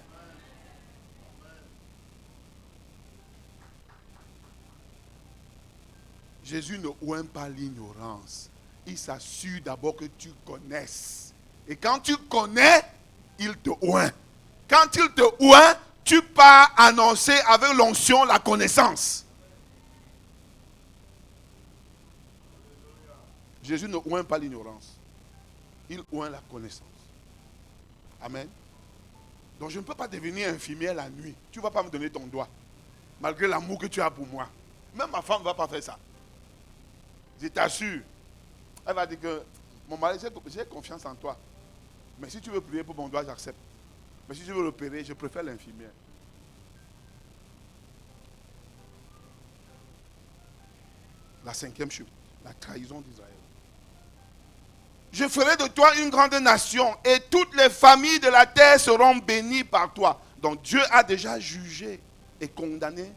Jésus ne oint pas l'ignorance. Il s'assure d'abord que tu connaisses. Et quand tu connais, il te oint. Quand il te oint, tu pars annoncer avec l'onction la connaissance. Jésus ne oint pas l'ignorance. Il oint la connaissance. Amen. Donc je ne peux pas devenir infirmière la nuit. Tu ne vas pas me donner ton doigt. Malgré l'amour que tu as pour moi. Même ma femme ne va pas faire ça. Je t'assure. Elle va dire que mon mari, j'ai confiance en toi. Mais si tu veux prier pour mon doigt, j'accepte. Mais si tu veux l'opérer, je préfère l'infirmière. La 5e chute, la trahison d'Israël. Je ferai de toi une grande nation et toutes les familles de la terre seront bénies par toi. Donc Dieu a déjà jugé et condamné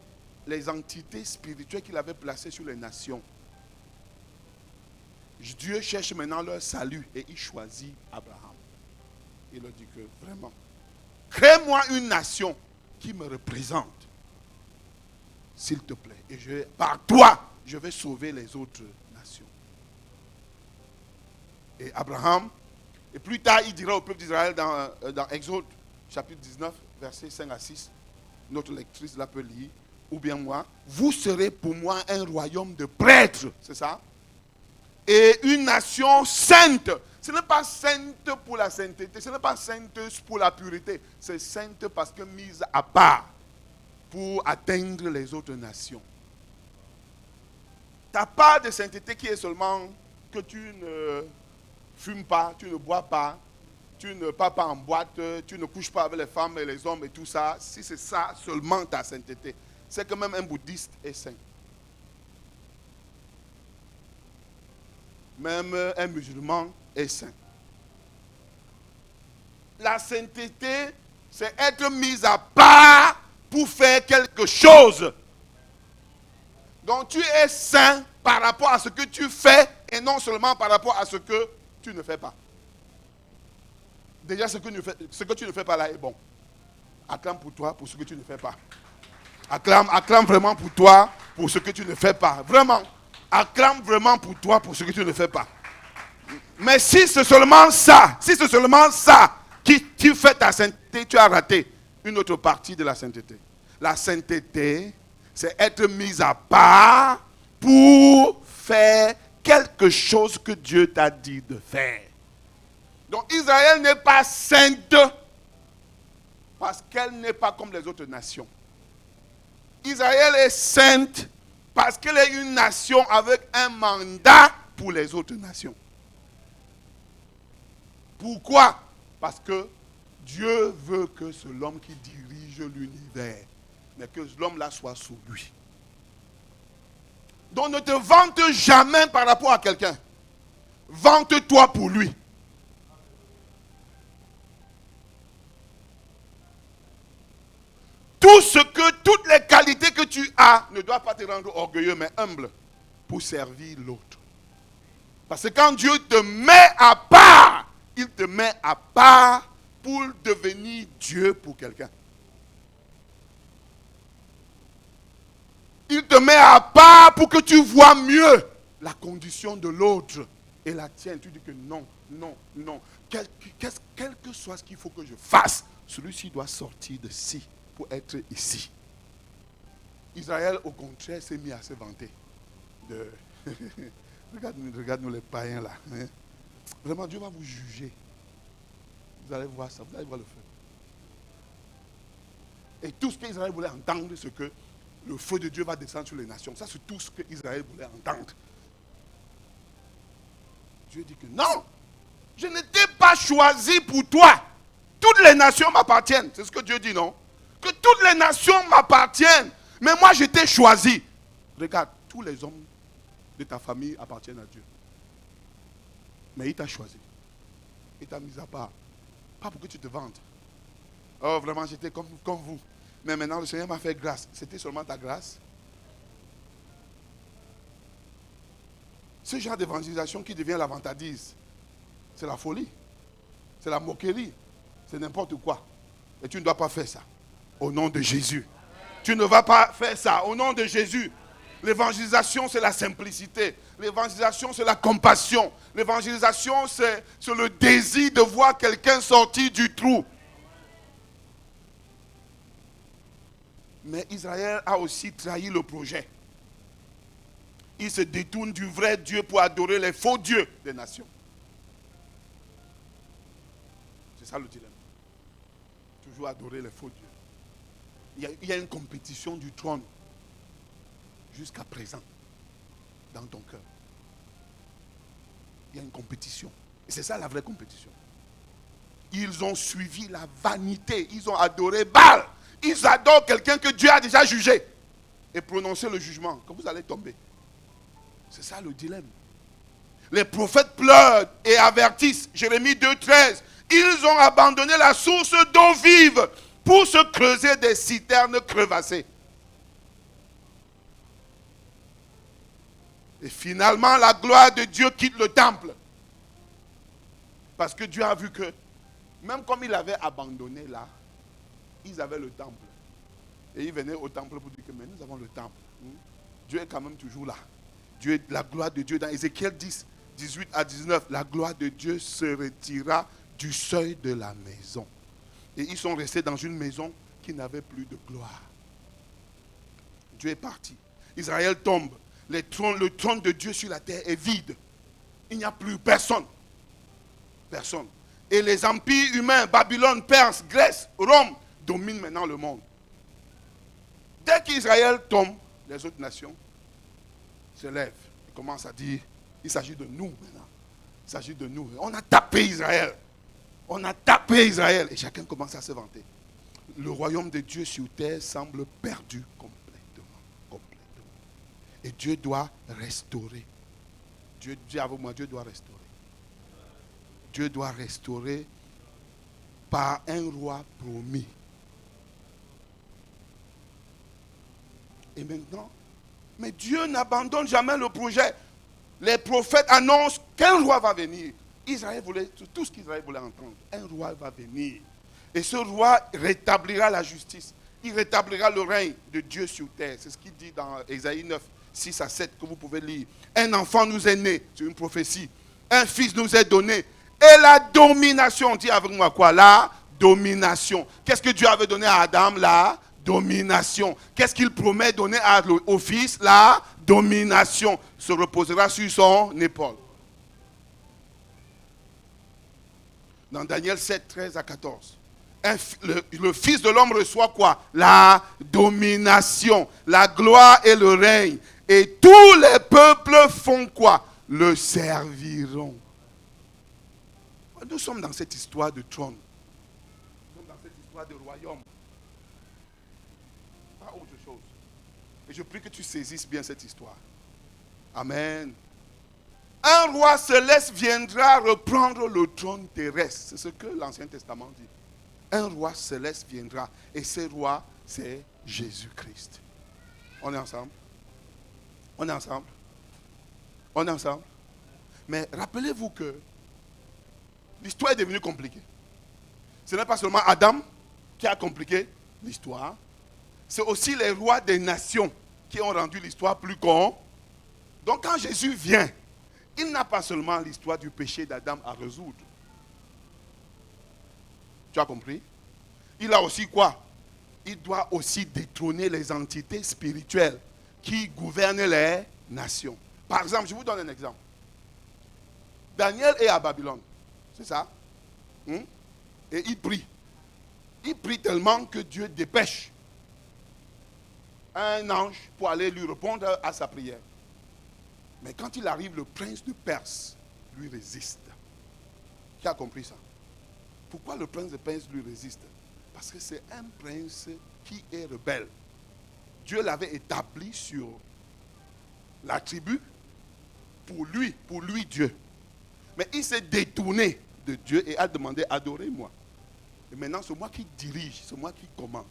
les entités spirituelles qu'il avait placées sur les nations. Dieu cherche maintenant leur salut et il choisit Abraham. Il leur dit que vraiment, crée-moi une nation qui me représente, s'il te plaît. Et par toi, je vais sauver les autres nations. Et Abraham, et plus tard, il dira au peuple d'Israël dans Exode, chapitre 19, versets 5 à 6, notre lectrice là peut lire, ou bien moi, vous serez pour moi un royaume de prêtres, c'est ça? Et une nation sainte. Ce n'est pas sainte pour la sainteté, ce n'est pas sainte pour la pureté, c'est sainte parce que mise à part pour atteindre les autres nations. Ta part de sainteté qui est seulement que tu ne fumes pas, tu ne bois pas, tu ne pars pas en boîte, tu ne couches pas avec les femmes et les hommes et tout ça, si c'est ça seulement ta sainteté, c'est que même un bouddhiste est saint. Même un musulman est saint. La sainteté, c'est être mis à part pour faire quelque chose. Donc tu es saint par rapport à ce que tu fais et non seulement par rapport à ce que tu ne fais pas. Déjà, ce que tu ne fais pas là est bon. Acclame pour toi pour ce que tu ne fais pas. Acclame vraiment pour toi pour ce que tu ne fais pas. Vraiment. Acclame vraiment pour toi pour ce que tu ne fais pas. Mais si c'est seulement ça, qui fait ta sainteté, tu as raté une autre partie de la sainteté. La sainteté, c'est être mis à part pour faire quelque chose que Dieu t'a dit de faire. Donc Israël n'est pas sainte parce qu'elle n'est pas comme les autres nations. Israël est sainte parce qu'elle est une nation avec un mandat pour les autres nations. Pourquoi? Parce que Dieu veut que c'est l'homme qui dirige l'univers, mais que l'homme là soit sous lui. Donc ne te vante jamais par rapport à quelqu'un. Vante-toi pour lui. Toutes les qualités que tu as ne doivent pas te rendre orgueilleux, mais humble pour servir l'autre. Parce que quand Dieu te met à part, il te met à part pour devenir Dieu pour quelqu'un. Il te met à part pour que tu vois mieux la condition de l'autre et la tienne. Tu dis que non. Quel que soit ce qu'il faut que je fasse, celui-ci doit sortir de ci pour être ici. Israël, au contraire, s'est mis à se vanter. Regarde-nous les païens là. Hein? Vraiment, Dieu va vous juger. Vous allez voir ça, vous allez voir le feu. Et tout ce qu'Israël voulait entendre, c'est que le feu de Dieu va descendre sur les nations. Ça, c'est tout ce qu'Israël voulait entendre. Dieu dit que non, je n'étais pas choisi pour toi. Toutes les nations m'appartiennent. C'est ce que Dieu dit, non? Que toutes les nations m'appartiennent. Mais moi, je t'ai choisi. Regarde, tous les hommes de ta famille appartiennent à Dieu. Mais il t'a choisi. Il t'a mis à part. Pas pour que tu te vantes. Oh, vraiment, j'étais comme vous. Mais maintenant, le Seigneur m'a fait grâce. C'était seulement ta grâce. Ce genre d'évangélisation qui devient la vantardise, c'est la folie. C'est la moquerie. C'est n'importe quoi. Et tu ne dois pas faire ça. Au nom de Jésus. Tu ne vas pas faire ça. Au nom de Jésus. L'évangélisation, c'est la simplicité. L'évangélisation, c'est la compassion. L'évangélisation, c'est le désir de voir quelqu'un sortir du trou. Mais Israël a aussi trahi le projet. Il se détourne du vrai Dieu pour adorer les faux dieux des nations. C'est ça le dilemme. Toujours adorer les faux dieux. Il y a une compétition du trône jusqu'à présent dans ton cœur. Il y a une compétition. Et c'est ça la vraie compétition. Ils ont suivi la vanité. Ils ont adoré Baal. Ils adorent quelqu'un que Dieu a déjà jugé. Et prononcé le jugement. Que vous allez tomber. C'est ça le dilemme. Les prophètes pleurent et avertissent. Jérémie 2,13. Ils ont abandonné la source d'eau vive pour se creuser des citernes crevassées. Et finalement, la gloire de Dieu quitte le temple. Parce que Dieu a vu que, même comme il avait abandonné là, ils avaient le temple. Et ils venaient au temple pour dire que mais nous avons le temple. Dieu est quand même toujours là. La gloire de Dieu, dans Ézéchiel 10, 18 à 19, la gloire de Dieu se retira du seuil de la maison. Et ils sont restés dans une maison qui n'avait plus de gloire. Dieu est parti. Israël tombe. Le trône de Dieu sur la terre est vide. Il n'y a plus personne. Personne. Et les empires humains, Babylone, Perse, Grèce, Rome, dominent maintenant le monde. Dès qu'Israël tombe, les autres nations se lèvent et commencent à dire, il s'agit de nous maintenant. Il s'agit de nous. On a tapé Israël. On a tapé Israël. Et chacun commence à se vanter. Le royaume de Dieu sur terre semble perdu complètement. Et Dieu doit restaurer. Dieu dit avec moi, Dieu doit restaurer. Dieu doit restaurer par un roi promis. Et maintenant, Mais Dieu n'abandonne jamais le projet. Les prophètes annoncent qu'un roi va venir. Israël voulait, tout ce qu'Israël voulait entendre, un roi va venir. Et ce roi rétablira la justice. Il rétablira le règne de Dieu sur terre. C'est ce qu'il dit dans Ésaïe 9, 6 à 7 que vous pouvez lire. Un enfant nous est né, c'est une prophétie. Un fils nous est donné. Et la domination, dit avec moi quoi? La domination. Qu'est-ce que Dieu avait donné à Adam? La domination. Qu'est-ce qu'il promet donner au fils? La domination. Se reposera sur son épaule. Dans Daniel 7, 13 à 14. Le Fils de l'homme reçoit quoi? La domination, la gloire et le règne. Et tous les peuples font quoi? Le serviront. Nous sommes dans cette histoire de trône. Nous sommes dans cette histoire de royaume. Pas autre chose. Et je prie que tu saisisses bien cette histoire. Amen. Un roi céleste viendra reprendre le trône terrestre. C'est ce que l'Ancien Testament dit. Un roi céleste viendra. Et ce roi, c'est Jésus-Christ. On est ensemble? On est ensemble? On est ensemble? Mais rappelez-vous que l'histoire est devenue compliquée. Ce n'est pas seulement Adam qui a compliqué l'histoire. C'est aussi les rois des nations qui ont rendu l'histoire plus con. Donc quand Jésus vient, il n'a pas seulement l'histoire du péché d'Adam à résoudre. Tu as compris? Il a aussi quoi? Il doit aussi détrôner les entités spirituelles qui gouvernent les nations. Par exemple, je vous donne un exemple. Daniel est à Babylone. C'est ça? Et il prie. Il prie tellement que Dieu dépêche un ange pour aller lui répondre à sa prière. Mais quand il arrive, le prince de Perse lui résiste. Qui a compris ça? Pourquoi le prince de Perse lui résiste? Parce que c'est un prince qui est rebelle. Dieu l'avait établi sur la tribu pour lui Dieu. Mais il s'est détourné de Dieu et a demandé, adorez-moi. Et maintenant, c'est moi qui dirige, c'est moi qui commande.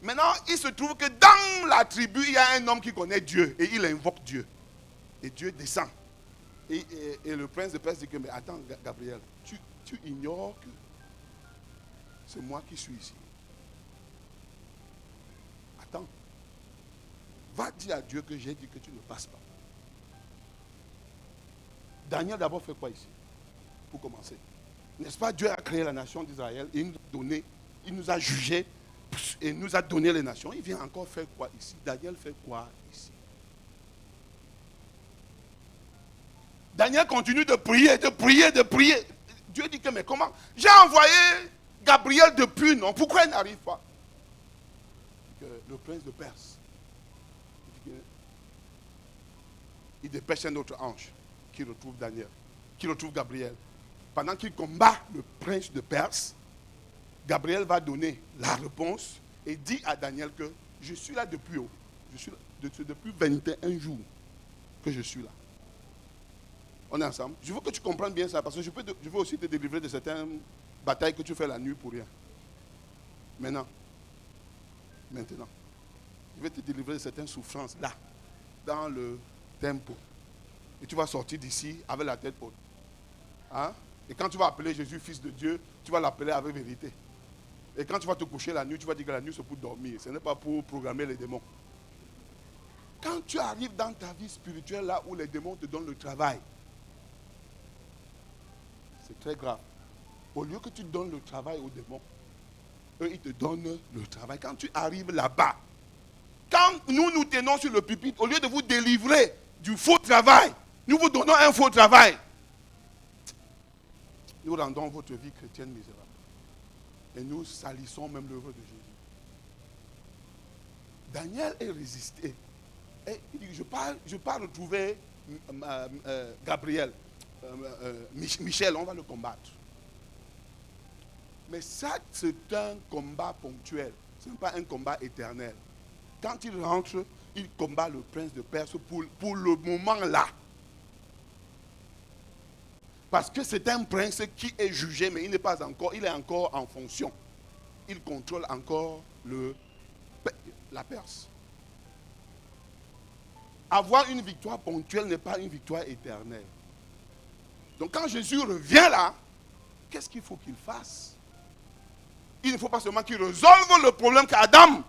Maintenant, il se trouve que dans la tribu, il y a un homme qui connaît Dieu et il invoque Dieu. Et Dieu descend. Et le prince de Perse dit que, mais attends, Gabriel, tu ignores que c'est moi qui suis ici. Attends. Va dire à Dieu que j'ai dit que tu ne passes pas. Daniel d'abord fait quoi ici? Pour commencer. N'est-ce pas, Dieu a créé la nation d'Israël et il nous a jugés et nous a donné les nations. Il vient encore faire quoi ici? Daniel fait quoi ici? Daniel continue de prier, de prier, de prier. Dieu dit que, mais comment? J'ai envoyé Gabriel depuis, non? Pourquoi il n'arrive pas? Le prince de Perse, il dépêche un autre ange qui retrouve Daniel, qui retrouve Gabriel. Pendant qu'il combat le prince de Perse, Gabriel va donner la réponse et dit à Daniel que je suis là depuis, depuis 21 jours que je suis là. On est ensemble. Je veux que tu comprennes bien ça parce que je veux aussi te délivrer de certaines batailles que tu fais la nuit pour rien. Maintenant, je vais te délivrer de certaines souffrances là, dans le tempo. Et tu vas sortir d'ici avec la tête haute. Hein? Et quand tu vas appeler Jésus fils de Dieu, tu vas l'appeler avec vérité. Et quand tu vas te coucher la nuit, tu vas dire que la nuit c'est pour dormir. Ce n'est pas pour programmer les démons. Quand tu arrives dans ta vie spirituelle là où les démons te donnent le travail, c'est très grave. Au lieu que tu donnes le travail aux démons, eux ils te donnent le travail. Quand tu arrives là-bas, quand nous tenons sur le pupitre, au lieu de vous délivrer du faux travail, nous vous donnons un faux travail. Nous rendons votre vie chrétienne misérable. Et nous salissons même l'œuvre de Jésus. Daniel est résisté. Et il dit, je pars retrouver Gabriel. Michel, on va le combattre. Mais ça, c'est un combat ponctuel. Ce n'est pas un combat éternel. Quand il rentre, il combat le prince de Perse pour le moment là. Parce que c'est un prince qui est jugé, mais il n'est pas encore, il est encore en fonction. Il contrôle encore la Perse. avoir une victoire ponctuelle n'est pas une victoire éternelle. Donc quand Jésus revient là, qu'est-ce qu'il faut qu'il fasse? Il ne faut pas seulement qu'il résolve le problème qu'Adam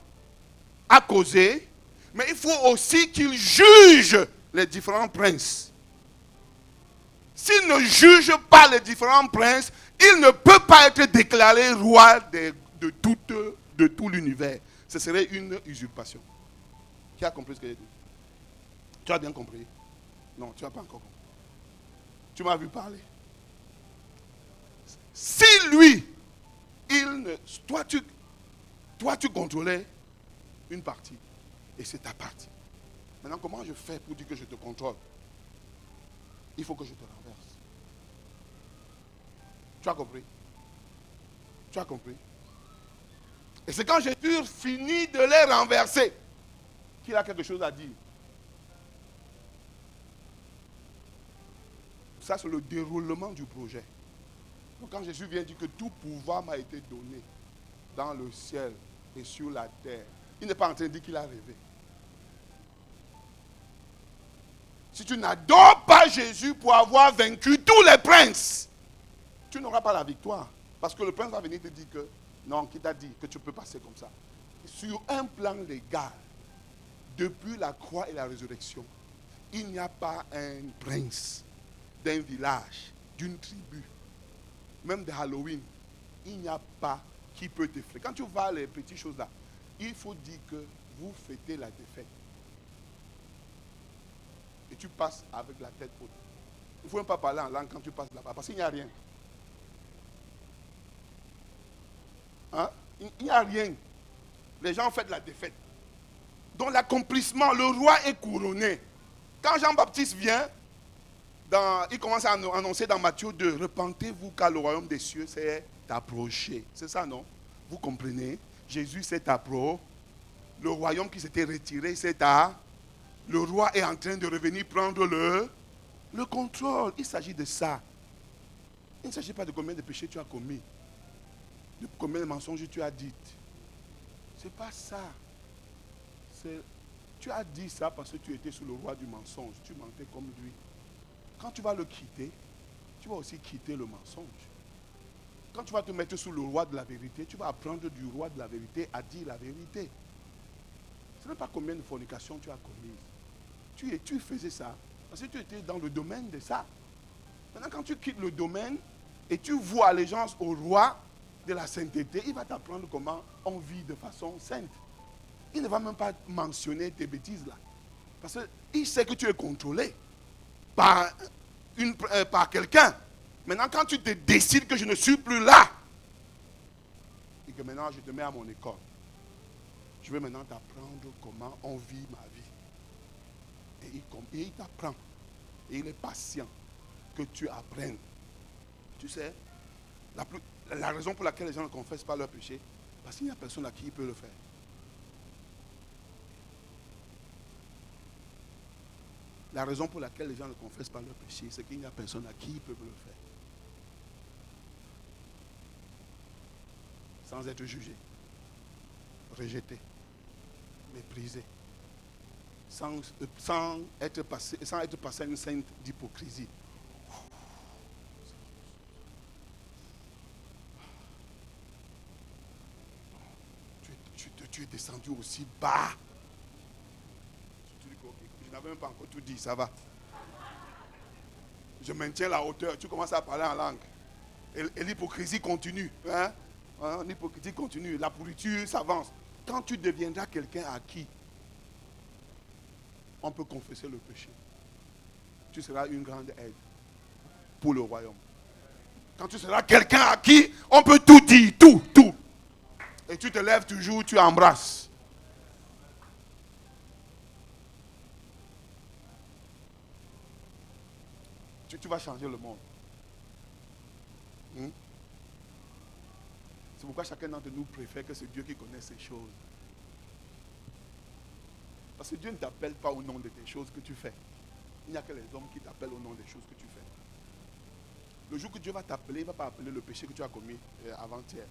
a causé, mais il faut aussi qu'il juge les différents princes. S'il ne juge pas les différents princes, il ne peut pas être déclaré roi de tout l'univers. Ce serait une usurpation. Qui a compris ce que j'ai dit? Tu as bien compris? Non, tu n'as pas encore compris. Tu m'as vu parler. Si lui, toi tu contrôlais une partie, et c'est ta partie. Maintenant, comment je fais pour dire que je te contrôle? Il faut que je te renverse. Tu as compris? Tu as compris? Et c'est quand Jésus finit de les renverser qu'il a quelque chose à dire. Ça, c'est le déroulement du projet. Donc, quand Jésus vient dire que tout pouvoir m'a été donné dans le ciel et sur la terre, il n'est pas en train de dire qu'il a rêvé. Si tu n'adores pas Jésus pour avoir vaincu tous les princes, tu n'auras pas la victoire. Parce que le prince va venir te dire que, non, qui t'a dit que tu peux passer comme ça. Sur un plan légal, depuis la croix et la résurrection, il n'y a pas un prince d'un village, d'une tribu, même de Halloween, il n'y a pas qui peut t'effrayer. Quand tu vois les petites choses là, il faut dire que vous fêtez la défaite. Et tu passes avec la tête haute. Il ne faut même pas parler en langue quand tu passes là-bas, parce qu'il n'y a rien. Hein? Il n'y a rien. Les gens fêtent la défaite. Donc l'accomplissement, le roi est couronné. Quand Jean-Baptiste vient, il commence à annoncer dans Matthieu 2, repentez-vous car le royaume des cieux s'est approché. C'est ça, non? Vous comprenez? Jésus s'est approché. Le royaume qui s'était retiré, le roi est en train de revenir prendre le contrôle. Il s'agit de ça. Il ne s'agit pas de combien de péchés tu as commis, de combien de mensonges tu as dit. C'est pas ça. Tu as dit ça parce que tu étais sous le roi du mensonge. Tu mentais comme lui. Quand tu vas le quitter, tu vas aussi quitter le mensonge. Quand tu vas te mettre sous le roi de la vérité, tu vas apprendre du roi de la vérité à dire la vérité. Ce n'est pas combien de fornications tu as commises. Tu faisais ça parce que tu étais dans le domaine de ça. Maintenant, quand tu quittes le domaine et tu vois allégeance au roi de la sainteté, il va t'apprendre comment on vit de façon sainte. Il ne va même pas mentionner tes bêtises là. Parce qu'il sait que tu es contrôlé par quelqu'un. Maintenant, quand tu te décides que je ne suis plus là, et que maintenant je te mets à mon école, je vais maintenant t'apprendre comment on vit ma vie. Et il t'apprend. Et il est patient que tu apprennes. Tu sais, la raison pour laquelle les gens ne confessent pas leur péché, parce qu'il n'y a personne à qui il peut le faire. La raison pour laquelle les gens ne confessent pas leur péché, c'est qu'il n'y a personne à qui ils peuvent le faire. Sans être jugé, rejeté, méprisé, sans être passé à une sainte d'hypocrisie. Tu es descendu aussi bas. Je n'avais même pas encore tout dit, ça va. Je maintiens la hauteur, tu commences à parler en langue. Et l'hypocrisie continue. Hein? L'hypocrisie continue, la pourriture s'avance. Quand tu deviendras quelqu'un à qui on peut confesser le péché, tu seras une grande aide pour le royaume. Quand tu seras quelqu'un à qui on peut tout dire, tout. Et tu te lèves toujours, tu embrasses. Tu vas changer le monde. C'est pourquoi chacun d'entre nous préfère que c'est Dieu qui connaisse ces choses. Parce que Dieu ne t'appelle pas au nom de tes choses que tu fais. Il n'y a que les hommes qui t'appellent au nom des choses que tu fais. Le jour que Dieu va t'appeler, il ne va pas appeler le péché que tu as commis avant-hier.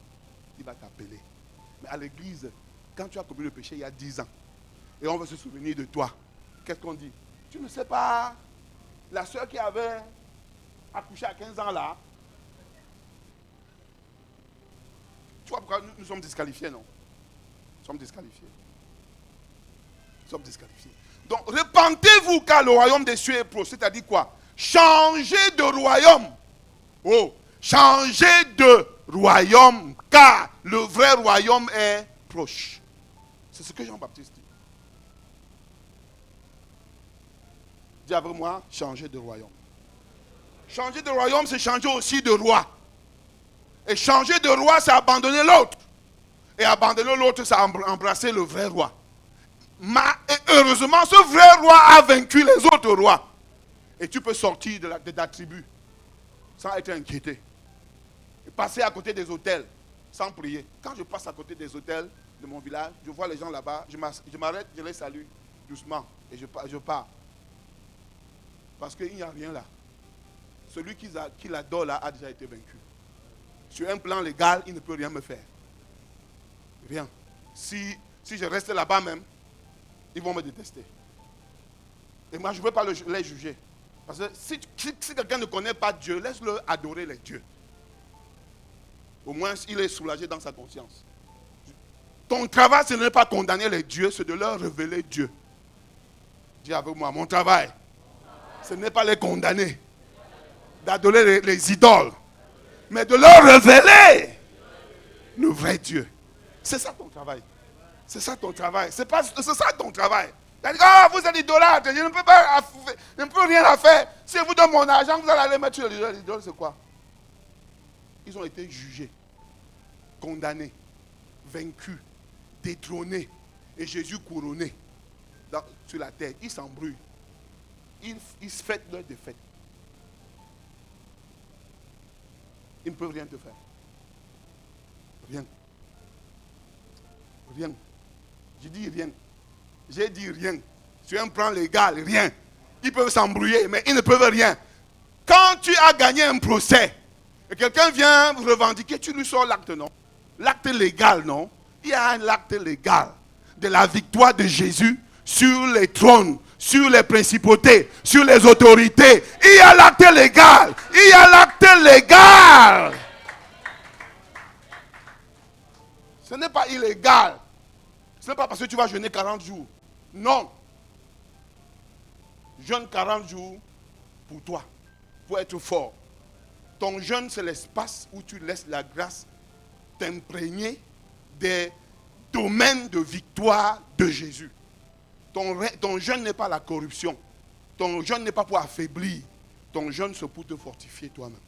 Il va t'appeler. Mais à l'église, quand tu as commis le péché il y a 10 ans, et on va se souvenir de toi, qu'est-ce qu'on dit? Tu ne sais pas, la soeur qui avait accouché à 15 ans là, tu vois pourquoi nous sommes disqualifiés, non? Nous sommes disqualifiés. Nous sommes disqualifiés. Donc, repentez-vous car le royaume des cieux est proche. C'est-à-dire quoi? Changez de royaume. Oh, changez de royaume car le vrai royaume est proche. C'est ce que Jean-Baptiste dit. Dis avec moi, changer de royaume. Changer de royaume, c'est changer aussi de roi. Et changer de roi, c'est abandonner l'autre. Et abandonner l'autre, c'est embrasser le vrai roi. Et heureusement, ce vrai roi a vaincu les autres rois. Et tu peux sortir de ta tribu sans être inquiété. Et passer à côté des hôtels sans prier. Quand je passe à côté des hôtels de mon village, je vois les gens là-bas, je m'arrête, je les salue doucement et je pars. Parce qu'il n'y a rien là. Celui qui l'adore là a déjà été vaincu. Sur un plan légal, il ne peut rien me faire. Rien. Si je reste là-bas même, ils vont me détester. Et moi, je ne veux pas les juger. Parce que si quelqu'un ne connaît pas Dieu, laisse-le adorer les dieux. Au moins, il est soulagé dans sa conscience. Ton travail, ce n'est pas condamner les dieux, c'est de leur révéler Dieu. Dis avec moi, mon travail, ce n'est pas les condamner, d'adorer les idoles, mais de leur révéler le vrai Dieu. C'est ça ton travail. C'est ça ton travail. C'est ça ton travail. Vous êtes idolâtre, je ne peux rien faire. Si je vous donne mon argent, vous allez aller mettre sur l'idole, c'est quoi? Ils ont été jugés, condamnés, vaincus, détrônés. Et Jésus couronné sur la terre. Ils s'embrouillent. Ils fêtent leur défaite. Ils ne peuvent rien te faire. Rien. Rien. Je dis rien. J'ai dit rien. Sur un plan légal, rien. Ils peuvent s'embrouiller, mais ils ne peuvent rien. Quand tu as gagné un procès, et quelqu'un vient revendiquer, tu lui sors l'acte, non? L'acte légal, non? Il y a un acte légal de la victoire de Jésus sur les trônes, sur les principautés, sur les autorités. Il y a l'acte légal. Il y a l'acte légal. Ce n'est pas illégal. Ce n'est pas parce que tu vas jeûner 40 jours. Non. Jeûne 40 jours pour toi, pour être fort. Ton jeûne, c'est l'espace où tu laisses la grâce t'imprégner des domaines de victoire de Jésus. Ton jeûne n'est pas la corruption. Ton jeûne n'est pas pour affaiblir. Ton jeûne, c'est pour te fortifier toi-même.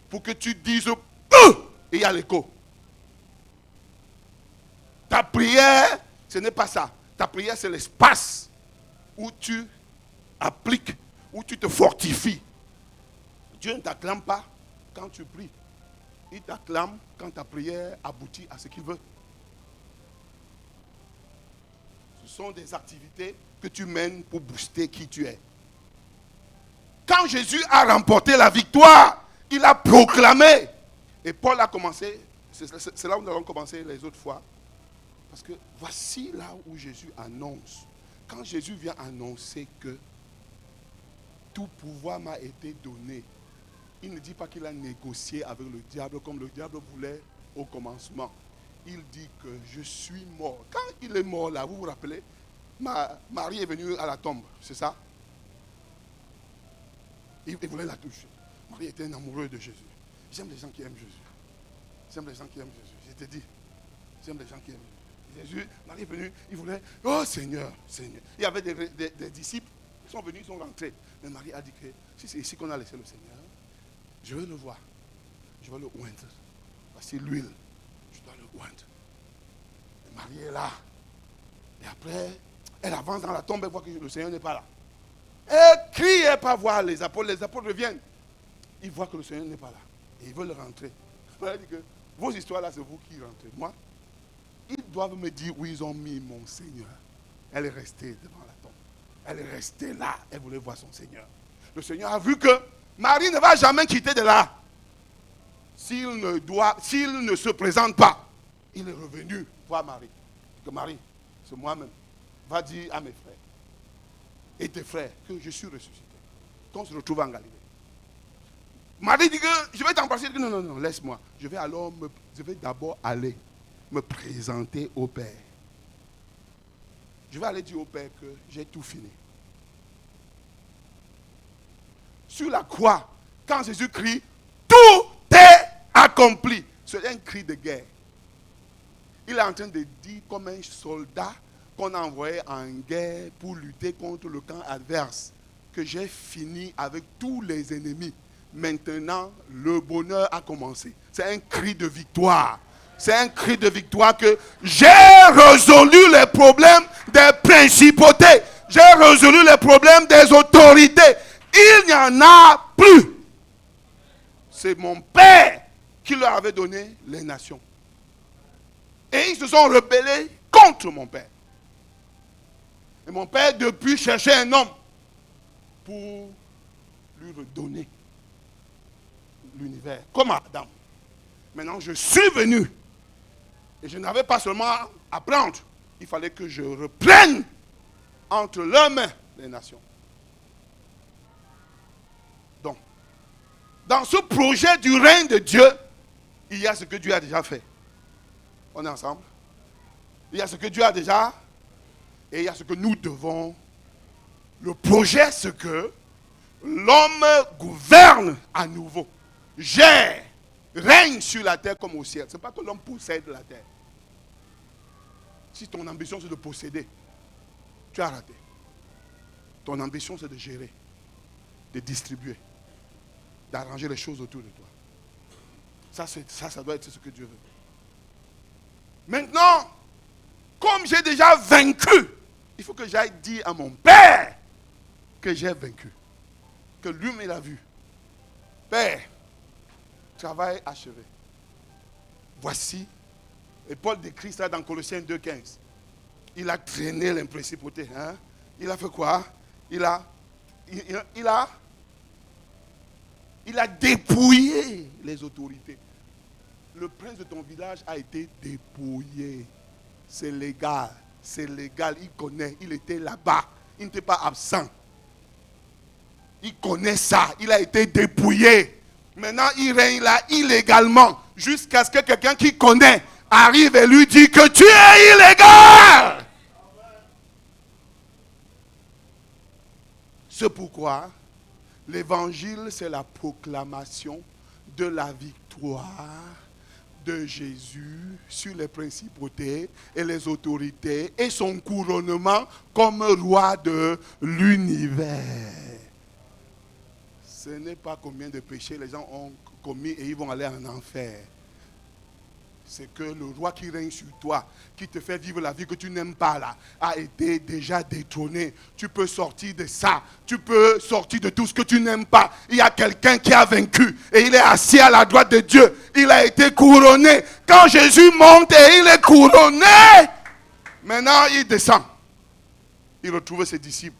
Pour que tu dises, et il y a l'écho. Ta prière, ce n'est pas ça. Ta prière, c'est l'espace où tu appliques, où tu te fortifies. Dieu ne t'acclame pas quand tu pries. Il t'acclame quand ta prière aboutit à ce qu'il veut. Ce sont des activités que tu mènes pour booster qui tu es. Quand Jésus a remporté la victoire, il a proclamé. Et Paul a commencé, c'est là où nous allons commencer les autres fois. Parce que voici là où Jésus annonce. Quand Jésus vient annoncer que tout pouvoir m'a été donné, il ne dit pas qu'il a négocié avec le diable comme le diable voulait au commencement. Il dit que je suis mort. Quand il est mort là, vous vous rappelez, Marie est venue à la tombe, c'est ça? Il voulait la toucher. Marie était un amoureux de Jésus. J'aime les gens qui aiment Jésus. J'aime les gens qui aiment Jésus. Je te dis, j'aime les gens qui aiment Jésus. Jésus, Marie est venue, il voulait, oh Seigneur, Seigneur. Il y avait des disciples, ils sont venus, ils sont rentrés. Mais Marie a dit que si c'est ici qu'on a laissé le Seigneur, je veux le voir. Je veux le oindre. Voici l'huile. Je dois le oindre. Et Marie est là. Et après, elle avance dans la tombe et voit que le Seigneur n'est pas là. Elle crie, elle pas voir les apôtres. Les apôtres reviennent. Ils voient que le Seigneur n'est pas là. Et ils veulent rentrer. Elle dit que vos histoires là, c'est vous qui rentrez. Moi, ils doivent me dire où ils ont mis mon Seigneur. Elle est restée devant la tombe. Elle est restée là. Elle voulait voir son Seigneur. Le Seigneur a vu que Marie ne va jamais quitter de là. S'il ne se présente pas, il est revenu voir Marie. Que Marie, c'est moi-même. Va dire à mes frères. et tes frères que je suis ressuscité. Qu'on se retrouve en Galilée. Marie dit que je vais t'embrasser. Non, non, non, laisse-moi. Je vais d'abord aller me présenter au Père. Je vais aller dire au Père que j'ai tout fini. Sur la croix, quand Jésus crie, tout est accompli. C'est un cri de guerre. Il est en train de dire comme un soldat qu'on a envoyé en guerre pour lutter contre le camp adverse, que j'ai fini avec tous les ennemis. Maintenant, le bonheur a commencé. C'est un cri de victoire. C'est un cri de victoire que j'ai résolu les problèmes des principautés. J'ai résolu les problèmes des autorités. Il n'y en a plus. C'est mon Père qui leur avait donné les nations. Et ils se sont rebellés contre mon Père. Et mon Père, depuis, cherchait un homme pour lui redonner l'univers, comme Adam. Maintenant, je suis venu. Et je n'avais pas seulement à prendre. Il fallait que je reprenne entre leurs mains les nations. Donc, dans ce projet du règne de Dieu, il y a ce que Dieu a déjà fait. On est ensemble. Il y a ce que Dieu a déjà, et il y a ce que nous devons. Le projet, c'est que l'homme gouverne à nouveau, gère, règne sur la terre comme au ciel. Ce n'est pas que l'homme possède la terre. Si ton ambition c'est de posséder, tu as raté. Ton ambition c'est de gérer, de distribuer, d'arranger les choses autour de toi. Ça doit être ce que Dieu veut. Maintenant, comme j'ai déjà vaincu, il faut que j'aille dire à mon Père que j'ai vaincu. Que lui me l'a vu. Père, travail achevé. Voici, et Paul décrit ça dans Colossiens 2,15. Il a traîné l'imprincipauté. Hein? Il a fait quoi? Il a dépouillé les autorités. Le prince de ton village a été dépouillé. C'est légal. C'est légal. Il connaît. Il était là-bas. Il n'était pas absent. Il connaît ça. Il a été dépouillé. Maintenant, il règne là illégalement. Jusqu'à ce que quelqu'un qui connaît arrive et lui dit que tu es illégal. C'est pourquoi l'évangile, c'est la proclamation de la victoire de Jésus sur les principautés et les autorités et son couronnement comme roi de l'univers. Ce n'est pas combien de péchés les gens ont commis et ils vont aller en enfer. C'est que le roi qui règne sur toi, qui te fait vivre la vie que tu n'aimes pas là, a été déjà détrôné. Tu peux sortir de ça. Tu peux sortir de tout ce que tu n'aimes pas. Il y a quelqu'un qui a vaincu et il est assis à la droite de Dieu. Il a été couronné. Quand Jésus monte et il est couronné, maintenant il descend. Il retrouve ses disciples.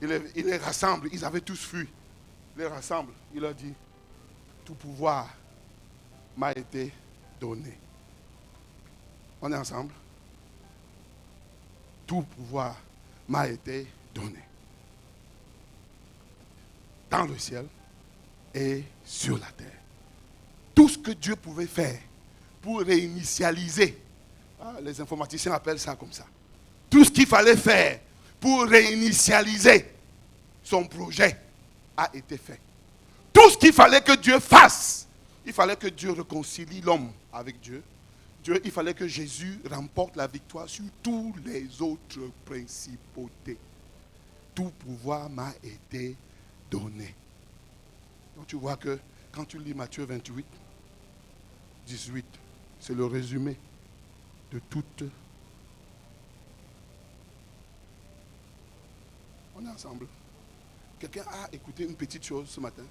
Il les rassemble. Ils avaient tous fui. Il les rassemble. Il leur dit, tout pouvoir m'a été donné. On est ensemble? Tout pouvoir m'a été donné. Dans le ciel et sur la terre. Tout ce que Dieu pouvait faire pour réinitialiser. Les informaticiens appellent ça comme ça. Tout ce qu'il fallait faire pour réinitialiser son projet a été fait. Tout ce qu'il fallait que Dieu fasse, il fallait que Dieu réconcilie l'homme avec Dieu. Il fallait que Jésus remporte la victoire sur tous les autres principautés. Tout pouvoir m'a été donné. Donc tu vois que quand tu lis Matthieu 28, 18, c'est le résumé de toute. On est ensemble. Quelqu'un a écouté une petite chose ce matin?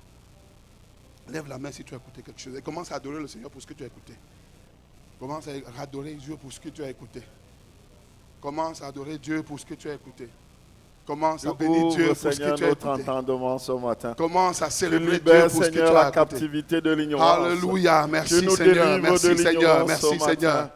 Lève la main si tu as écouté quelque chose. Et commence à adorer le Seigneur pour ce que tu as écouté. Commence à adorer Dieu pour ce que tu as écouté. Commence à adorer Dieu pour ce que tu as écouté. Commence à bénir Dieu pour ce que tu as écouté. Entendement ce matin. Commence à célébrer Dieu pour ce que tu Seigneur, as la écouté. captivité de l'ignorance. Alléluia. Merci Tu nous Seigneur. délivres Merci de Seigneur. l'ignorance Merci ce matin. Seigneur.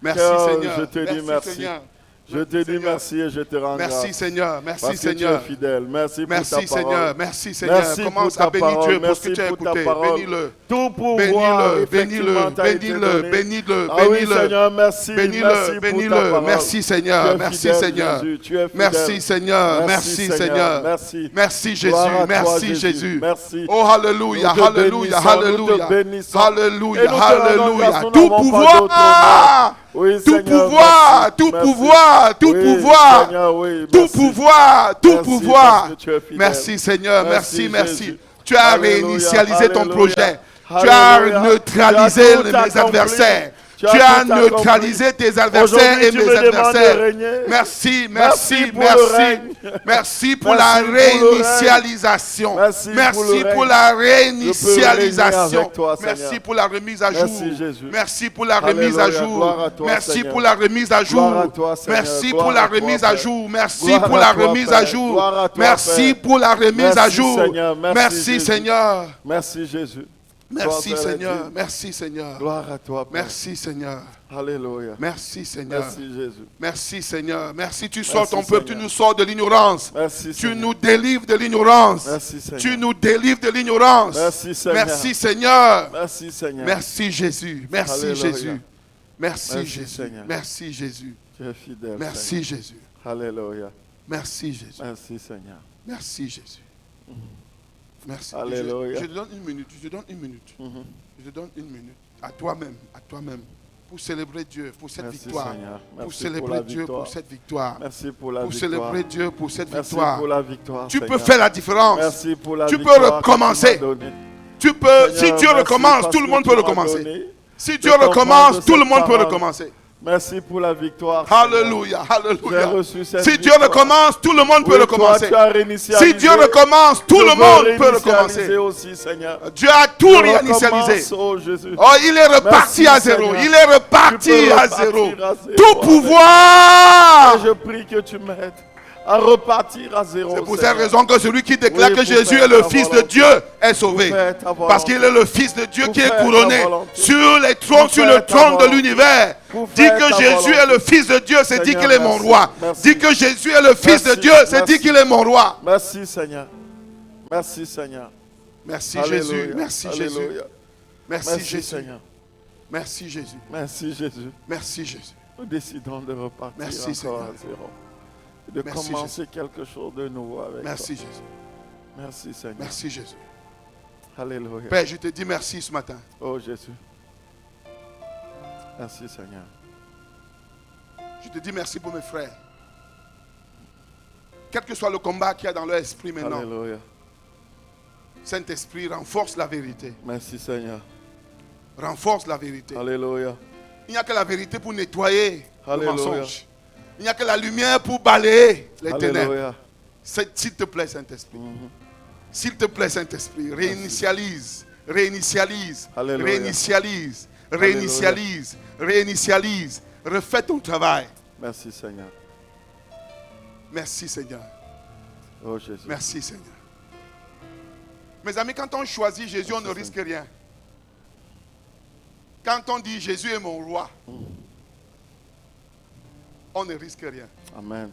Merci Seigneur, Seigneur. je te dis merci. Seigneur. Je te dis merci et je te rends grâce. Merci Seigneur, merci Parce que Seigneur. tu es fidèle. Merci pour ta Merci parole. Seigneur, merci Seigneur. Merci Commence pour ta à bénir parole. Dieu pour ce que Merci tu as pour ta écouté. parole. Bénis-le. Tout pouvoir, Bénis-le, effectivement, bénis-le, t'a été bénis-le, donné. bénis-le, Ah oui, bénis-le. Seigneur, merci. Merci Bénis-le, pour ta bénis-le. parole. Merci Tu Seigneur, es merci fidèle, Seigneur. Jésus. Tu es fidèle. Merci Seigneur, merci Seigneur. Merci. Merci Jésus, Gloire à toi, merci Jésus. Merci. Oh Alléluia, Nous te Alléluia, bénissons, nous te Alléluia. bénissons. Alléluia, Et nous te rendons Alléluia. grâce, nous Tout n'avons pas pouvoir, d'autre Oui, tout Seigneur, pouvoir, merci, tout merci. pouvoir, tout Oui, pouvoir. Seigneur, oui, Tout merci. pouvoir, tout Merci pouvoir. parce que tu es fidèle. Merci Seigneur, merci, Merci, merci. Jésus. Tu as Alléluia, réinitialisé ton alléluia, projet. Tu as alléluia. neutralisé Tu as tout mes accompli. adversaires. Tu Tu as as tout accompli. neutralisé tes adversaires Aujourd'hui, et tu mes me demandes de adversaires. régner. Merci, Merci merci, pour le merci. règne. Merci pour Merci la pour le règne. réinitialisation. Merci pour le Merci pour règne. la Je peux régner réinitialisation. avec toi, Seigneur. Merci pour la remise à jour. Merci, Jésus. Merci pour la remise à Alléluia. jour. Gloire à toi, Merci Seigneur. pour la remise à jour. Gloire à toi, Seigneur. Merci Gloire pour la à toi, remise à Père. jour. Merci Gloire pour à la toi, remise Père. à jour. Gloire à toi, Merci Père. pour la remise à Merci, jour. Seigneur. Merci, Jésus. Seigneur. Merci, Jésus. Merci Gloire soit à Seigneur. Dieu. Merci Seigneur. Gloire à toi, Père. Merci Seigneur. Alléluia. Merci Seigneur. Merci, Jésus. Merci Seigneur. Merci, tu sors Merci, ton peuple, tu Seigneur. nous sors de l'ignorance. Merci, Tu Seigneur. nous délivres de l'ignorance. Merci, Seigneur. Tu nous délivres de l'ignorance. Merci, Seigneur. Merci Seigneur. Merci, Seigneur. Merci Jésus. Merci Alléluia. Jésus. Merci Merci, Jésus. Seigneur. Merci Jésus. Tu es fidèle. Merci Jésus. Seigneur. Alléluia. Merci Jésus. Merci, Seigneur. Merci Jésus. Merci. Alléluia. Je te donne une minute. Je te donne une minute. Je te donne une minute. À toi-même. À toi-même. Pour célébrer Dieu pour cette Merci, victoire. Seigneur. Pour Merci célébrer pour la Dieu victoire. pour cette victoire. Merci pour la Pour victoire. célébrer Dieu pour cette Merci victoire. pour la victoire. Tu peux Seigneur. faire la différence. Merci pour la Tu peux victoire recommencer. que tu m'as donnée. Tu peux, Seigneur, si Dieu merci recommence, parce tout le que monde tu peut m'as recommencer. donné Si de Dieu comprendre recommence, tout le cette monde peut parole. recommencer. Merci pour la victoire. Seigneur. Alléluia, J'ai alléluia. reçu cette Si Dieu victoire. recommence, tout le monde peut Oui, recommencer. toi, tu as réinitialisé. Si Dieu recommence, tout Je le veux monde peut réinitialiser recommencer. aussi, Seigneur. Dieu a tout Je réinitialisé. recommence, oh Jésus. Oh, il est reparti Merci, à zéro. Seigneur. Il est reparti Tu peux à repartir zéro. à zéro Tout avec- pouvoir. Et je prie que tu m'aides à repartir à zéro. C'est pour Seigneur. cette raison que celui qui déclare Oui, que pour Jésus faire est le ta Fils de volonté. Dieu est sauvé. Pour faire ta volonté. Parce qu'il est le Fils de Dieu Pour qui est faire ta couronné volonté. sur les trônes, Pour sur faire le ta trône de volonté. l'univers. Pour Dit faire que ta Jésus volonté. est le Fils de Dieu, c'est dit Seigneur, qu'il est mon merci. roi. Merci. Dit que Jésus est le Fils de Merci. Dieu, c'est Merci. dit qu'il est mon roi. Merci, Seigneur. Merci, Seigneur. Merci Alléluia. Jésus, merci Jésus. Alléluia. Merci Merci, Jésus. Seigneur. Merci Jésus. Merci, Jésus. Merci Jésus. Nous décidons de repartir Merci, encore Seigneur. à zéro. De Merci, commencer quelque chose de nouveau avec Merci toi. Jésus. Merci, Seigneur. Merci Jésus. Alléluia. Père, je te dis merci ce matin. Oh Jésus. Merci, Seigneur. Je te dis merci pour mes frères. Quel que soit le combat qu'il y a dans leur esprit maintenant, Alléluia. Saint-Esprit, renforce la vérité. Merci, Seigneur. Renforce la vérité. Alléluia. Il n'y a que la vérité pour nettoyer le Alléluia. mensonge. Il n'y a que la lumière pour balayer les ténèbres. Alléluia. S'il te plaît, Saint-Esprit. S'il te plaît, Saint-Esprit, réinitialise, réinitialise, Alléluia. réinitialise, Alléluia. réinitialise, réinitialise. Refais ton travail. Merci, Seigneur. Merci, Seigneur. Oh Jésus. Merci, Seigneur. Mes amis, quand on choisit Jésus, on ne risque rien. Quand on dit Jésus est mon roi, on ne risque rien. Amen.